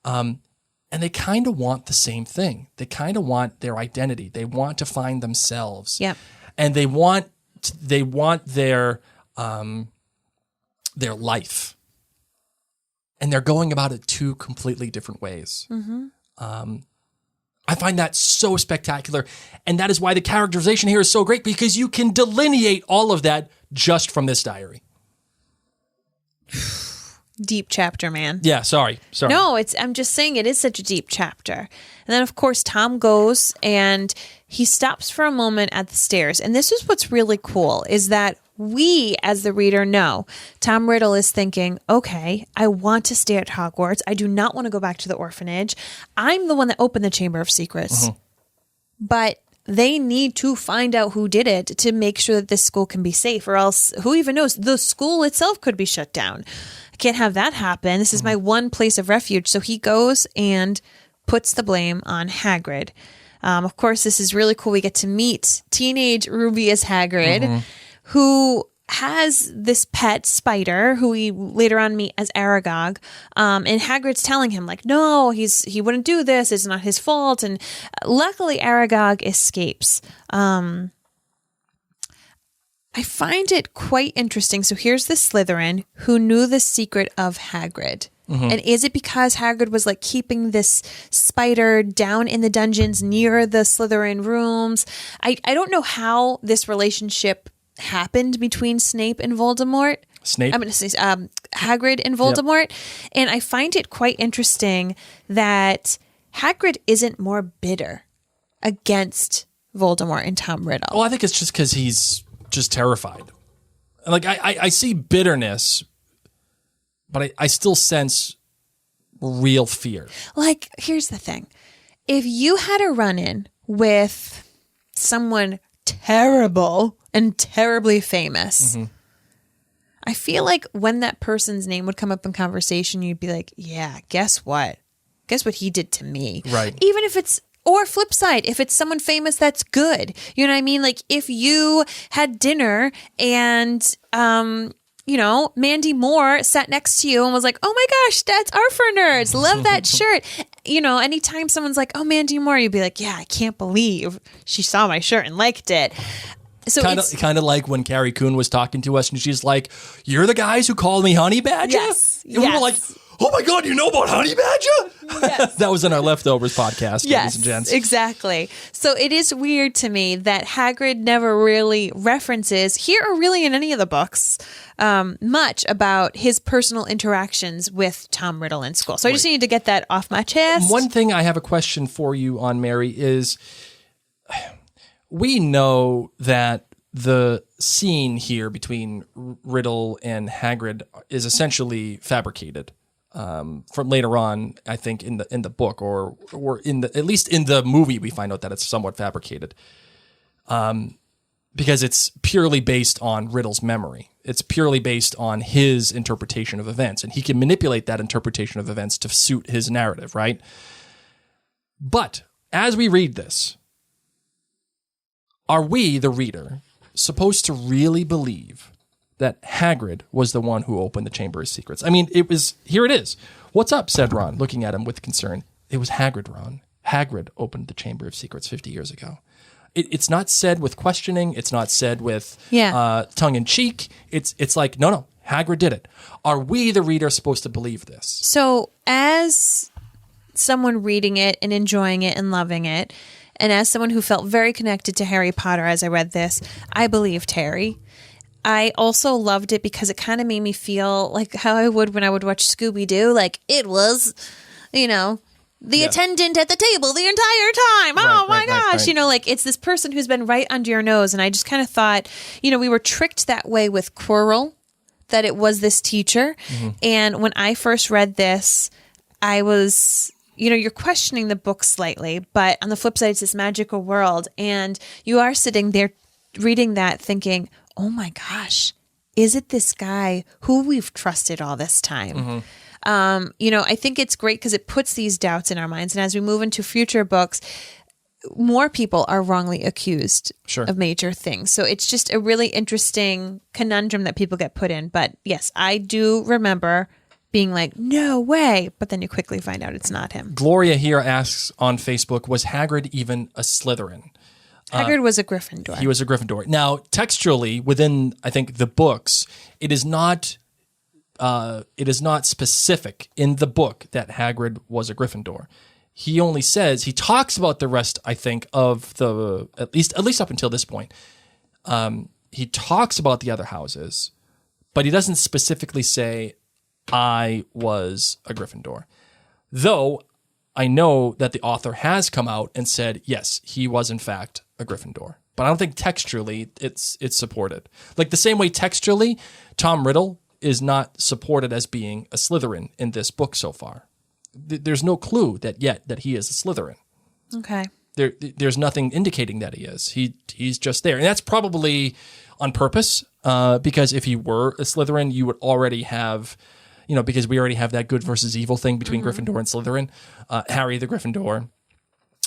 And they kind of want the same thing. They kind of want their identity. They want to find themselves. Yeah. And they want their life. And they're going about it two completely different ways. I find that so spectacular. And that is why the characterization here is so great, because you can delineate all of that just from this diary. Deep chapter, man. Yeah, sorry. No, I'm just saying it is such a deep chapter. And then, of course, Tom goes and he stops for a moment at the stairs. And this is what's really cool, is that we, as the reader, know Tom Riddle is thinking, okay, I want to stay at Hogwarts. I do not want to go back to the orphanage. I'm the one that opened the Chamber of Secrets. But they need to find out who did it to make sure that this school can be safe, or else who even knows, the school itself could be shut down. I can't have that happen. This is my one place of refuge. So he goes and puts the blame on Hagrid. Of course, this is really cool. We get to meet teenage Rubius Hagrid, who has this pet spider who we later on meet as Aragog. And Hagrid's telling him, like, no, he wouldn't do this. It's not his fault. And luckily, Aragog escapes. I find it quite interesting. So here's the Slytherin who knew the secret of Hagrid. And is it because Hagrid was like keeping this spider down in the dungeons near the Slytherin rooms? I don't know how this relationship happened between Snape and Voldemort. I'm going to say Hagrid and Voldemort. Yep. And I find it quite interesting that Hagrid isn't more bitter against Voldemort and Tom Riddle. Well, I think it's just because he's just terrified. Like, I see bitterness, but I still sense real fear. Like, here's the thing. If you had a run-in with someone terrible and terribly famous, I feel like when that person's name would come up in conversation, you'd be like, yeah, guess what? Guess what he did to me? Right. Even if it's, or flip side, if it's someone famous that's good. You know what I mean? Like if you had dinner and, you know, Mandy Moore sat next to you and was like, oh my gosh, that's our for nerds. Love that shirt. You know, anytime someone's like, oh, Mandy Moore, you'd be like, yeah, I can't believe she saw my shirt and liked it. So kind of like when Carrie Coon was talking to us and she's like, you're the guys who called me Honey Badger? Yes. And we were like, oh my God, you know about Honey Badger? Yes. That was in our Leftovers podcast, ladies and gents. Exactly. So it is weird to me that Hagrid never really references, here or really in any of the books, much about his personal interactions with Tom Riddle in school. So I just needed to get that off my chest. One thing I have a question for you on, Mary, is we know that the scene here between Riddle and Hagrid is essentially fabricated. From later on, I think in the book or in the, at least in the movie, we find out that it's somewhat fabricated. Because it's purely based on Riddle's memory. It's purely based on his interpretation of events, and he can manipulate that interpretation of events to suit his narrative, right? But as we read this, are we, the reader, supposed to really believe that Hagrid was the one who opened the Chamber of Secrets? I mean, here it is. What's up, said Ron, looking at him with concern. It was Hagrid, Ron. Hagrid opened the Chamber of Secrets 50 years ago. It's not said with questioning. It's not said with tongue in cheek. It's like, no, Hagrid did it. Are we, the reader, supposed to believe this? So as someone reading it and enjoying it and loving it, and as someone who felt very connected to Harry Potter as I read this, I believed Harry. I also loved it because it kind of made me feel like how I would when I would watch Scooby-Doo. Like it was, you know, the attendant at the table the entire time. Oh my gosh. Right. You know, like it's this person who's been right under your nose. And I just kind of thought, you know, we were tricked that way with Quirrell, that it was this teacher. And when I first read this, I was, you know, you're questioning the book slightly, but on the flip side, it's this magical world. And you are sitting there reading that thinking, oh my gosh, is it this guy who we've trusted all this time? You know, I think it's great because it puts these doubts in our minds. And as we move into future books, more people are wrongly accused of major things. So it's just a really interesting conundrum that people get put in. But yes, I do remember being like, no way. But then you quickly find out it's not him. Gloria here asks on Facebook, was Hagrid even a Slytherin? Hagrid was a Gryffindor. He was a Gryffindor. Now, textually, within, I think, the books, it is not specific in the book that Hagrid was a Gryffindor. He only says, he talks about the rest, I think, of the, at least up until this point. He talks about the other houses, but he doesn't specifically say, I was a Gryffindor. Though, I know that the author has come out and said, yes, he was in fact a Gryffindor. But I don't think textually it's supported. Like the same way textually, Tom Riddle is not supported as being a Slytherin in this book so far. There's no clue that he is a Slytherin. Okay. There's nothing indicating that he is. He's just there. And that's probably on purpose, because if he were a Slytherin, you would already have, you know, because we already have that good versus evil thing between Gryffindor and Slytherin. Harry the Gryffindor,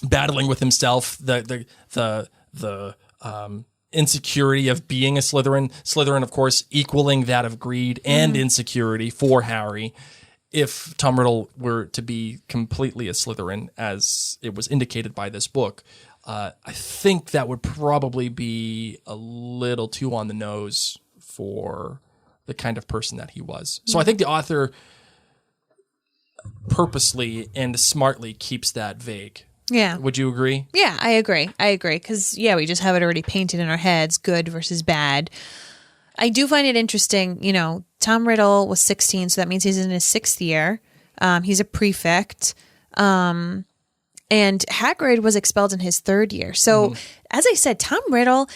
battling with himself, the insecurity of being a Slytherin. Slytherin, of course, equaling that of greed and insecurity for Harry. If Tom Riddle were to be completely a Slytherin, as it was indicated by this book, I think that would probably be a little too on the nose for the kind of person that he was. So I think the author purposely and smartly keeps that vague. Yeah. Would you agree? Yeah, I agree. Because, we just have it already painted in our heads, good versus bad. I do find it interesting, Tom Riddle was 16, so that means he's in his 6th year. He's a prefect. And Hagrid was expelled in his 3rd year. So, as I said, Tom Riddle,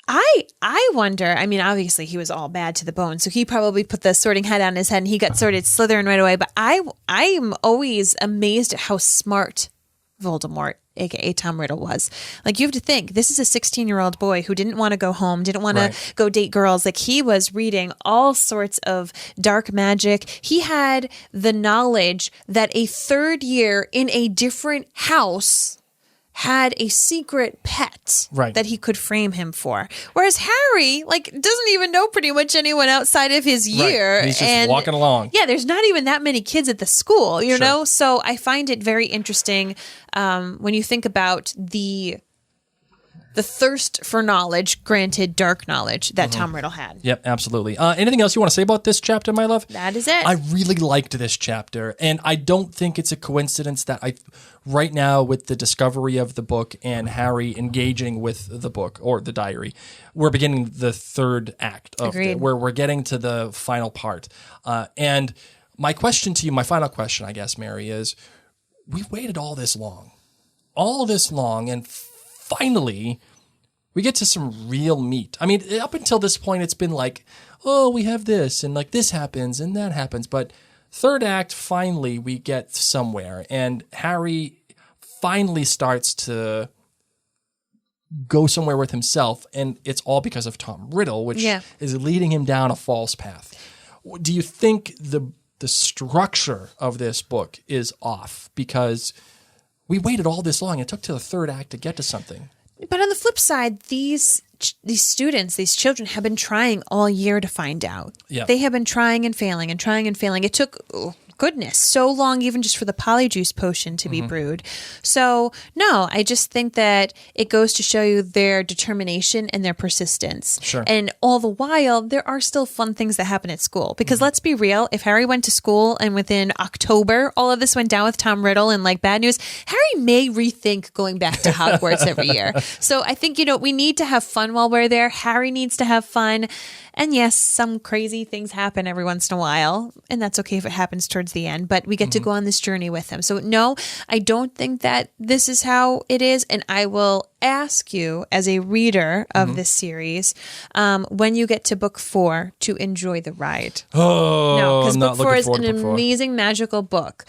I wonder, obviously he was all bad to the bone, so he probably put the sorting hat on his head and he got sorted Slytherin right away. But I'm always amazed at how smart Voldemort, aka Tom Riddle, was. Like, you have to think, this is a 16-year-old boy who didn't want to go home, didn't want to go date girls. Like, he was reading all sorts of dark magic. He had the knowledge that a 3rd year in a different house had a secret pet that he could frame him for. Whereas Harry, doesn't even know pretty much anyone outside of his year. Right. He's just walking along. Yeah, there's not even that many kids at the school, you know? So I find it very interesting when you think about the thirst for knowledge, granted dark knowledge, that Tom Riddle had. Yep, absolutely. Anything else you want to say about this chapter, my love? That is it. I really liked this chapter, and I don't think it's a coincidence that right now, with the discovery of the book and Harry engaging with the book or the diary, we're beginning the 3rd act of it, where we're getting to the final part. And my question to you, my final question, I guess, Mary, is we waited all this long, and finally, we get to some real meat. Up until this point, it's been like, oh, we have this, and this happens, and that happens. But 3rd act, finally, we get somewhere, and Harry finally starts to go somewhere with himself, and it's all because of Tom Riddle, which is leading him down a false path. Do you think the structure of this book is off? Because we waited all this long. It took to the 3rd act to get to something. But on the flip side, these students, these children have been trying all year to find out. Yeah. They have been trying and failing and trying and failing. It took, goodness, so long even just for the polyjuice potion to be brewed. So, no, I just think that it goes to show you their determination and their persistence. Sure. And all the while, there are still fun things that happen at school. Because let's be real, if Harry went to school and within October, all of this went down with Tom Riddle and bad news, Harry may rethink going back to Hogwarts every year. So I think, we need to have fun while we're there. Harry needs to have fun. And yes, some crazy things happen every once in a while, and that's okay if it happens towards the end, but we get to go on this journey with him. So no, I don't think that this is how it is, and I will ask you as a reader of this series, when you get to book 4, to enjoy the ride. Oh, No, because book 4 is an book 4. amazing, magical book,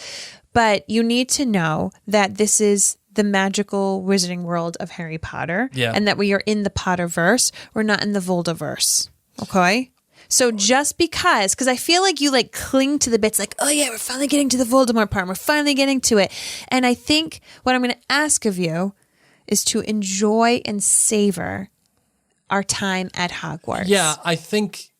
but you need to know that this is the magical wizarding world of Harry Potter, and that we are in the Potterverse, we're not in the Voldiverse. Okay? So just because I feel like you cling to the bits oh yeah, we're finally getting to the Voldemort part. We're finally getting to it. And I think what I'm going to ask of you is to enjoy and savor our time at Hogwarts. Yeah, I think,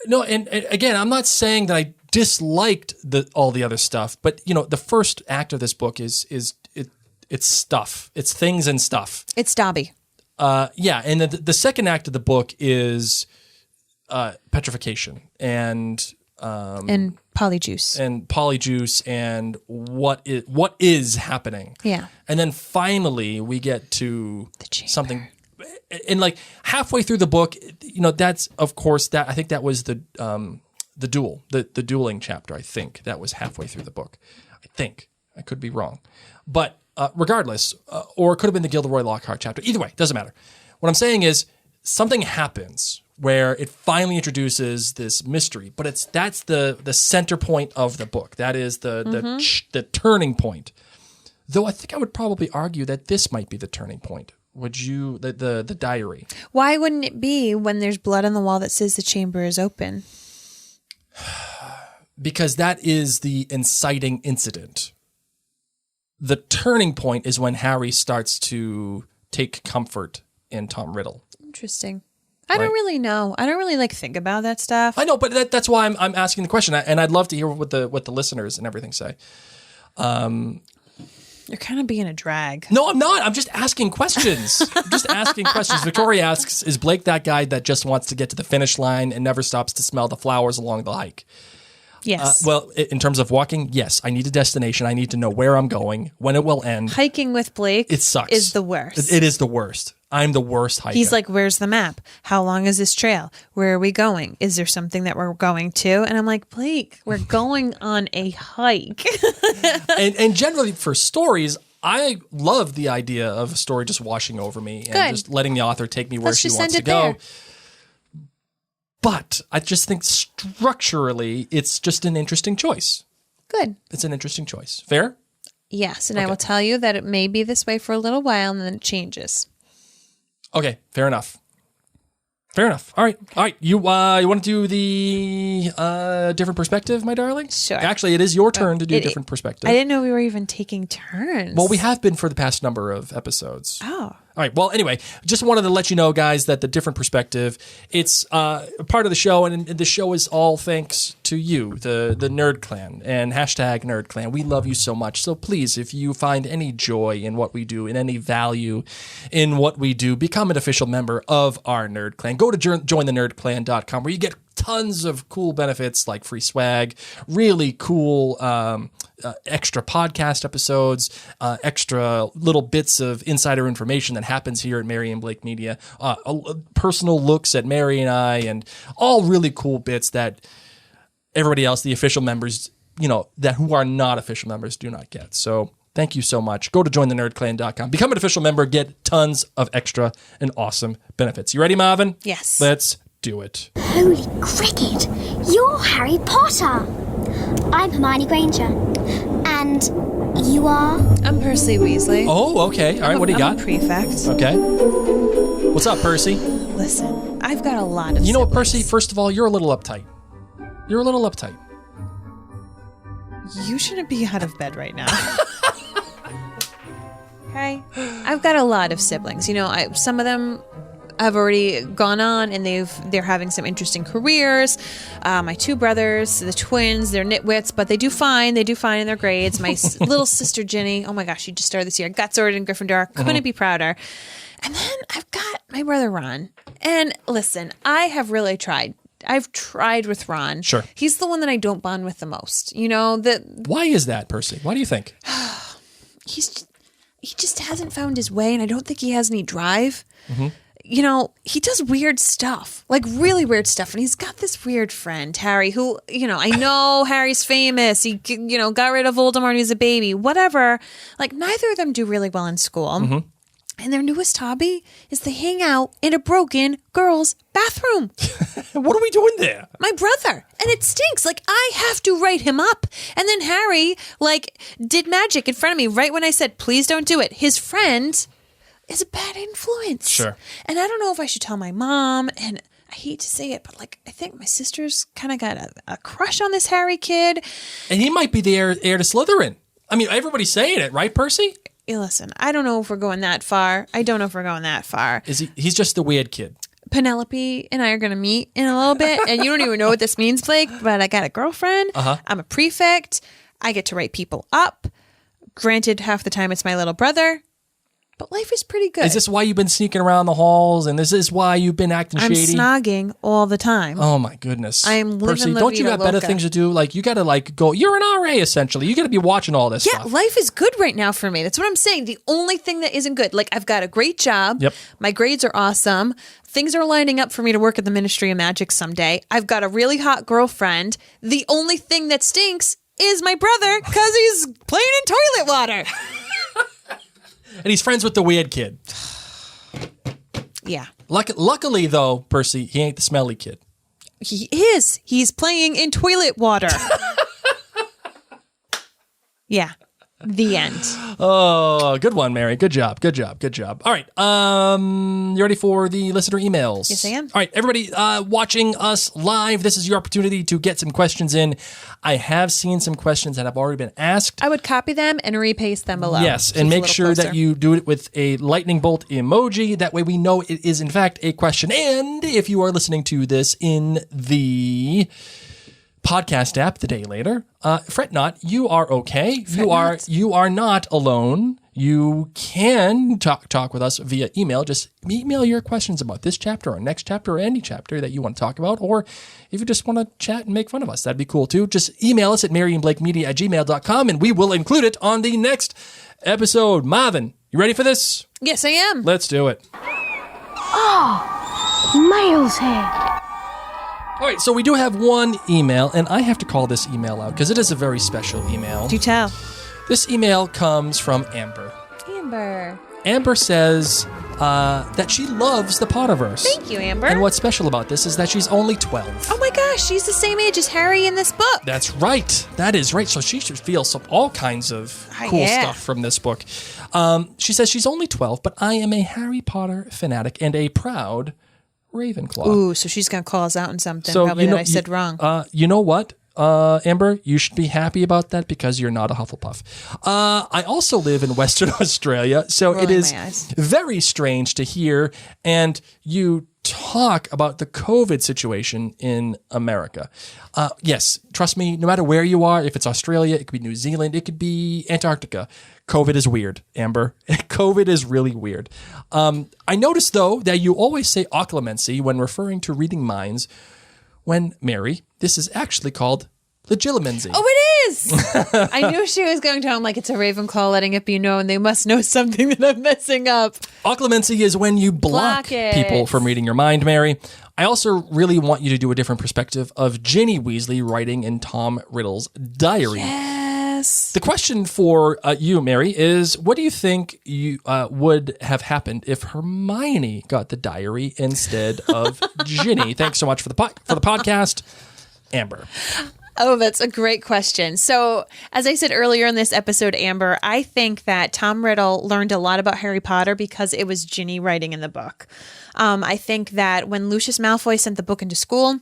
no, and again, I'm not saying that I disliked all the other stuff, but the first act of this book is it's stuff. It's things and stuff. It's Dobby. Yeah, and the second act of the book is petrification and polyjuice and what is happening. Yeah. And then finally we get to something, and halfway through the book, that's of course I think that was the dueling chapter. I think that was halfway through the book. I could be wrong, but regardless, or it could have been the Gilderoy Lockhart chapter. Either way, doesn't matter. What I'm saying is something happens where it finally introduces this mystery, but that's the center point of the book. That is the turning point. Though I think I would probably argue that this might be the turning point. Would you, the diary? Why wouldn't it be when there's blood on the wall that says the chamber is open? Because that is the inciting incident. the turning point is when Harry starts to take comfort in Tom Riddle. Interesting. I don't really know. I don't really think about that stuff. I know, but that's why I'm asking the question, and I'd love to hear what the listeners and everything say. You're kind of being a drag. No, I'm not. I'm just asking questions. Victoria asks, is Blake that guy that just wants to get to the finish line and never stops to smell the flowers along the hike? Yes. Well, in terms of walking, yes. I need a destination. I need to know where I'm going, when it will end. Hiking with Blake it sucks. Is the worst. It is the worst. I'm the worst hiker. He's like, where's the map? How long is this trail? Where are we going? Is there something that we're going to? And I'm like, Blake, we're going on a hike. and generally for stories, I love the idea of a story just washing over me and just letting the author take me where she wants to go. But I just think structurally, it's just an interesting choice. Good. It's an interesting choice. Fair? Yes, and I will tell you that it may be this way for a little while and then it changes. Okay, fair enough. All right. You want to do the different perspective, my darling? Sure. Actually, it is your turn to do different perspective. I didn't know we were even taking turns. Well, we have been for the past number of episodes. Oh. All right. Well, anyway, just wanted to let you know, guys, that the different perspective, it's part of the show, and the show is all thanks to you, the Nerd Clan, and hashtag Nerd Clan. We love you so much. So please, if you find any joy in what we do and any value in what we do, become an official member of our Nerd Clan. Go to jointhenerdclan.com where you get tons of cool benefits like free swag, really cool extra podcast episodes, extra little bits of insider information that happens here at Mary and Blake Media, personal looks at Mary and I, and all really cool bits that everybody else, the official members, that who are not official members do not get. So thank you so much. Go to jointhenerdclan.com. Become an official member. Get tons of extra and awesome benefits. You ready, Marvin? Yes. Let's do it. Holy cricket! You're Harry Potter! I'm Hermione Granger. And you are? I'm Percy Weasley. Oh, okay. All right, what do you got? I'm a prefect. Okay. What's up, Percy? Listen, I've got a lot of You know what, siblings. Percy? First of all, you're a little uptight. You shouldn't be out of bed right now. Okay? I've got a lot of siblings. Some of them have already gone on and they're having some interesting careers. My two brothers, the twins, they're nitwits, but they do fine. They do fine in their grades. My little sister Ginny, oh my gosh, she just started this year. Got sorted in Gryffindor. Couldn't be prouder. And then I've got my brother Ron. And listen, I have really tried. I've tried with Ron. Sure. He's the one that I don't bond with the most. Why is that, Percy? Why do you think? He just hasn't found his way, and I don't think he has any drive. Mm-hmm. He does weird stuff, like really weird stuff. And he's got this weird friend, Harry, who, I know Harry's famous. He, got rid of Voldemort when he was a baby, whatever. Like, neither of them do really well in school. Mm-hmm. And their newest hobby is to hang out in a broken girl's bathroom. What are we doing there? My brother. And it stinks. Like, I have to write him up. And then Harry, did magic in front of me right when I said, please don't do it. His friend is a bad influence. Sure. And I don't know if I should tell my mom. And I hate to say it, but I think my sister's kind of got a crush on this Harry kid. And he might be the heir to Slytherin. I mean, everybody's saying it, right, Percy? Hey, listen, I don't know if we're going that far. Is he? He's just the weird kid. Penelope and I are going to meet in a little bit. And you don't even know what this means, Blake, but I got a girlfriend. Uh-huh. I'm a prefect. I get to write people up. Granted, half the time it's my little brother. But life is pretty good. Is this why you've been sneaking around the halls? And is this why you've been acting I'm shady? snogging all the time. Oh my goodness. I am living Percy, La don't you Vida have better Loca. things to do? You got to go, you're an RA essentially. You got to be watching all this Yeah, stuff. life is good right now for me. That's what I'm saying. The only thing that isn't good, I've got a great job. Yep. My grades are awesome. Things are lining up for me to work at the Ministry of Magic someday. I've got a really hot girlfriend. The only thing that stinks is my brother because he's playing in toilet water. And he's friends with the weird kid. Yeah. Luckily, though, Percy, he ain't the smelly kid. He is. He's playing in toilet water. Yeah. The end. Oh, good one, Mary. Good job. Good job. Good job. All right. You ready for the listener emails? Yes, I am. All right, everybody watching us live, this is your opportunity to get some questions in. I have seen some questions that have already been asked. I would copy them and repaste them below. Yes, so and it's a make little sure closer. that you do it with a lightning bolt emoji. That way we know it is, in fact, a question. And if you are listening to this in the podcast app the day later, fret not, you are okay. You are not alone. You can talk with us via email. Just email your questions about this chapter or next chapter or any chapter that you want to talk about. Or if you just want to chat and make fun of us, that'd be cool too. Just email us at marianblakemedia@gmail.com and we will include it on the next episode. Marvin, you ready for this? Yes, I am. Let's do it. Mail's here. All right, so we do have one email, and I have to call this email out because it is a very special email. Do tell. This email comes from Amber. Amber. Amber says that she loves the Potterverse. Thank you, Amber. And what's special about this is that she's only 12. Oh my gosh, she's the same age as Harry in this book. That's right. That is right. So she should feel all kinds of cool stuff from this book. She says she's only 12, but I am a Harry Potter fanatic and a proud Ravenclaw. Ooh, so she's going to call us out on something probably that I said wrong. You know what, Amber? You should be happy about that because you're not a Hufflepuff. I also live in Western Australia, so Rolling it is my eyes. very strange to hear and you talk about the COVID situation in America. Yes, trust me, no matter where you are, if it's Australia, it could be New Zealand, it could be Antarctica. COVID is weird, Amber. COVID is really weird. I noticed, though, that you always say occlumency when referring to reading minds when, Mary, this is actually called legilimency. Oh, it is! I knew she was going to. I'm like, it's a Ravenclaw letting it be known. They must know something that I'm messing up. Occlumency is when you block it. people from reading your mind, Mary. I also really want you to do a different perspective of Ginny Weasley writing in Tom Riddle's diary. Yes. The question for you, Mary, is what do you think you would have happened if Hermione got the diary instead of Ginny? Thanks so much for the podcast, Amber. Oh, that's a great question. So, as I said earlier in this episode, Amber, I think that Tom Riddle learned a lot about Harry Potter because it was Ginny writing in the book. I think that when Lucius Malfoy sent the book into school,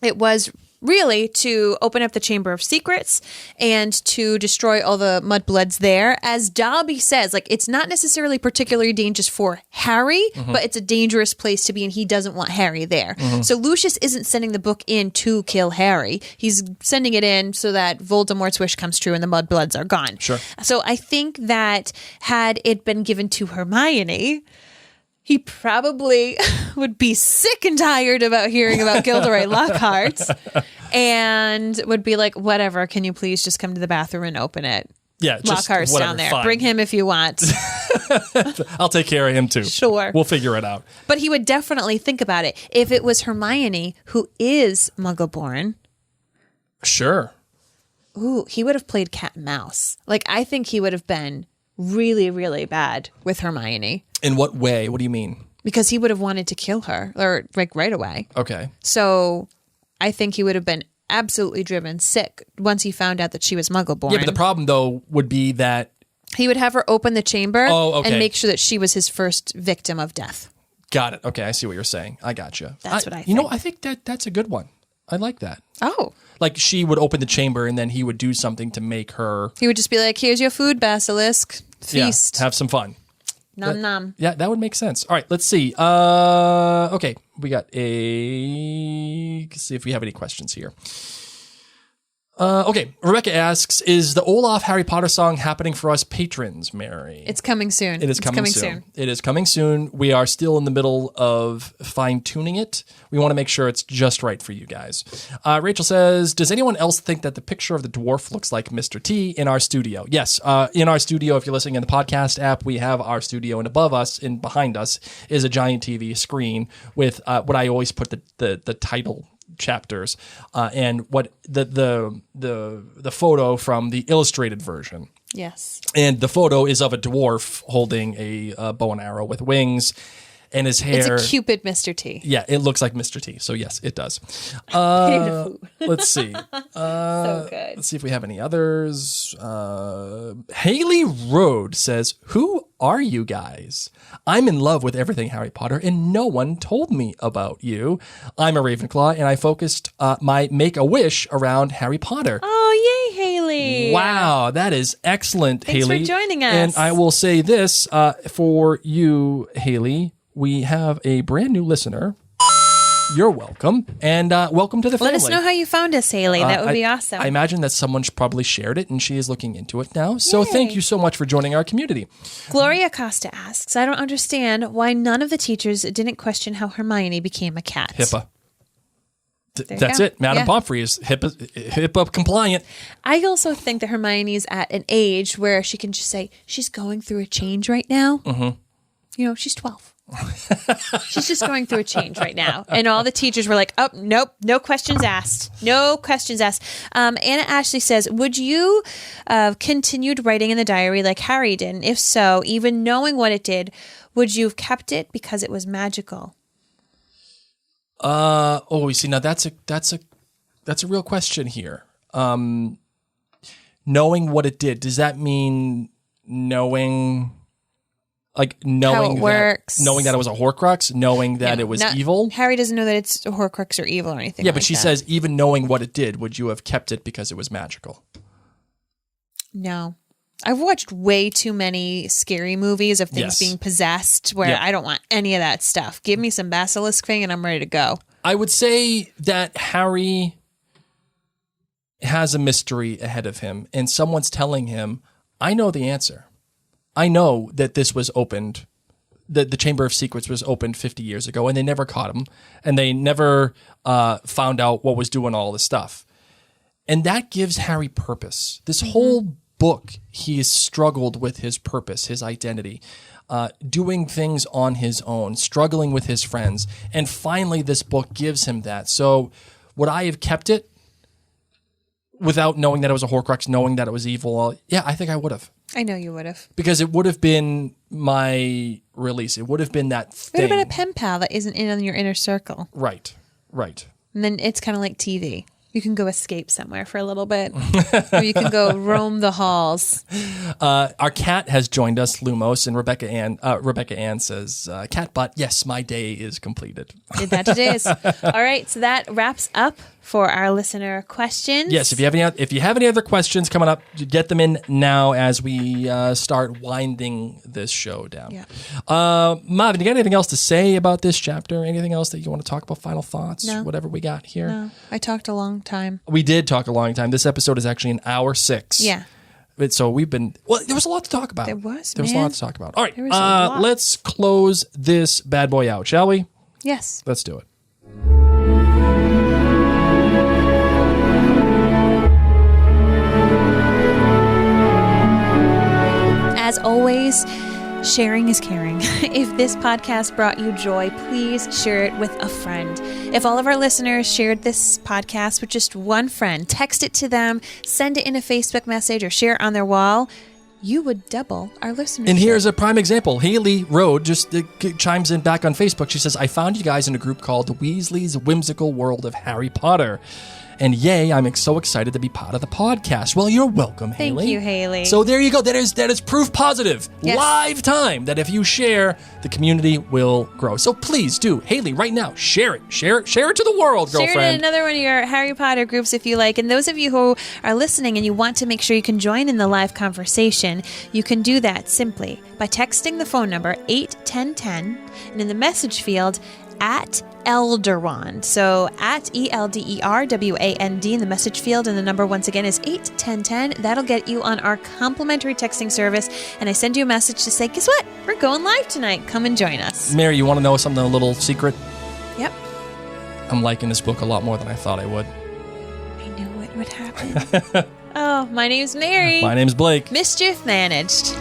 it was really to open up the Chamber of Secrets and to destroy all the mudbloods there. As Dobby says, like, it's not necessarily particularly dangerous for Harry, but it's a dangerous place to be, and he doesn't want Harry there. So Lucius isn't sending the book in to kill Harry. He's sending it in so that Voldemort's wish comes true and the mudbloods are gone. Sure. So I think that had it been given to Hermione, he probably would be sick and tired about hearing about Gilderoy Lockhart and would be like, whatever, can you please just come to the bathroom and open it? Yeah, just Lockhart's whatever, down there. fine. Bring him if you want. I'll take care of him too. Sure. We'll figure it out. But he would definitely think about it. If it was Hermione, who is Muggle-born, Sure. ooh, he would have played cat and mouse. Like, I think he would have been really, really bad with Hermione. In what way? What do you mean? Because he would have wanted to kill her, or like right away. Okay. So I think he would have been absolutely driven sick once he found out that she was Muggle-born. Yeah, but the problem though would be that He would have her open the chamber okay. and make sure that she was his first victim of death. Got it. Okay, I see what you're saying. I got you. That's what I think. You know, I think that's a good one. I like that. Oh. Like she would open the chamber and then he would do something to make her He would just be like, here's your food, Basilisk. Feast. have some fun. Nom nom. Yeah, that would make sense. All right, let's see. Okay, we got let's see if we have any questions here. Okay, Rebecca asks, is the Olaf Harry Potter song happening for us patrons, Mary? It's coming soon. It is coming soon. It is coming soon. We are still in the middle of fine-tuning it. We want to make sure it's just right for you guys. Rachel says, does anyone else think that the picture of the dwarf looks like Mr. T in our studio? Yes. In our studio, if you're listening in the podcast app, we have our studio, and above us and behind us is a giant TV screen with what I always put the title chapters and what the photo from the illustrated version. Yes. And the photo is of a dwarf holding a bow and arrow with wings. and his hair. It's a Cupid Mr. T. Yeah, it looks like Mr. T. So yes, it does. Let's see. So good. Let's see if we have any others. Haley Road says, "Who are you guys? I'm in love with everything Harry Potter, and no one told me about you. I'm a Ravenclaw, and I focused my Make-A-Wish around Harry Potter." Oh, yay, Haley. Wow, that is excellent, Thanks Haley. for joining us. And I will say this for you, Haley. We have a brand new listener. You're welcome. And welcome to the family. Let us know how you found us, Haley. That would be awesome. I imagine that someone probably shared it, and she is looking into it now. So Yay. thank you so much for joining our community. Gloria Costa asks, I don't understand why none of the teachers didn't question how Hermione became a cat. HIPAA. There you That's go. it. Madam Yeah. Pomfrey is HIPAA compliant. I also think that Hermione's at an age where she can just say, she's going through a change right now. Mm-hmm. You know, she's 12. She's just going through a change right now. And all the teachers were like, oh, nope, no questions asked. No questions asked. Anna Ashley says, would you continued writing in the diary like Harry did? And if so, even knowing what it did, would you have kept it because it was magical? You see, now that's a real question here. Knowing what it did, does that mean knowing How it works. knowing that it was a Horcrux, knowing that it was evil? Harry doesn't know that it's a Horcrux or evil or anything. Yeah, like but she that. says even knowing what it did, would you have kept it because it was magical? No. I've watched way too many scary movies of things Yes. being possessed where Yeah. I don't want any of that stuff. Give me some basilisk thing and I'm ready to go. I would say that Harry has a mystery ahead of him, and someone's telling him, I know the answer. I know that this was opened, that the Chamber of Secrets was opened 50 years ago, and they never caught him, and they never found out what was doing all this stuff. And that gives Harry purpose. This whole book, he has struggled with his purpose, his identity, doing things on his own, struggling with his friends. And finally, this book gives him that. So would I have kept it without knowing that it was a Horcrux, knowing that it was evil? Yeah, I think I would have. I know you would have. Because it would have been my release. It would have been that It thing. would have been a pen pal that isn't in your inner circle. Right. And then it's kind of like TV. You can go escape somewhere for a little bit. Or you can go roam the halls. Our cat has joined us, Lumos, and Rebecca Ann says, cat butt, yes, my day is completed. Did that today. All right, so that wraps up for our listener questions. Yes, if you have any other questions coming up, get them in now as we start winding this show down. Yeah. Marvin, you got anything else to say about this chapter? Anything else that you want to talk about? Final thoughts? No. Whatever we got here. No, I talked a long time. We did talk a long time. This episode is actually an hour 6. Yeah. So there was a lot to talk about. There was, a lot to talk about. All right, There was a lot. let's close this bad boy out, shall we? Yes. Let's do it. As always, sharing is caring. If this podcast brought you joy, please share it with a friend. If all of our listeners shared this podcast with just one friend, text it to them, send it in a Facebook message, or share it on their wall, you would double our listenership. And here's a prime example. Haley Road just chimes in back on Facebook. She says, I found you guys in a group called Weasley's Whimsical World of Harry Potter. And yay, I'm so excited to be part of the podcast. Well, you're welcome, Haley. Thank you, Haley. So there you go. That is proof positive. Yes. Live time that if you share, the community will grow. So please do, Haley, right now, share it. Share it to the world, Share girlfriend. it in another one of your Harry Potter groups if you like. And those of you who are listening and you want to make sure you can join in the live conversation, you can do that simply by texting the phone number 81010 and in the message field at Elderwand. So at ELDERWAND in the message field, and the number once again is 81010. That'll get you on our complimentary texting service. And I send you a message to say, guess what? We're going live tonight. Come and join us. Mary, you want to know something, a little secret? Yep. I'm liking this book a lot more than I thought I would. I knew it would happen. Oh, my name's Mary. My name's Blake. Mischief managed.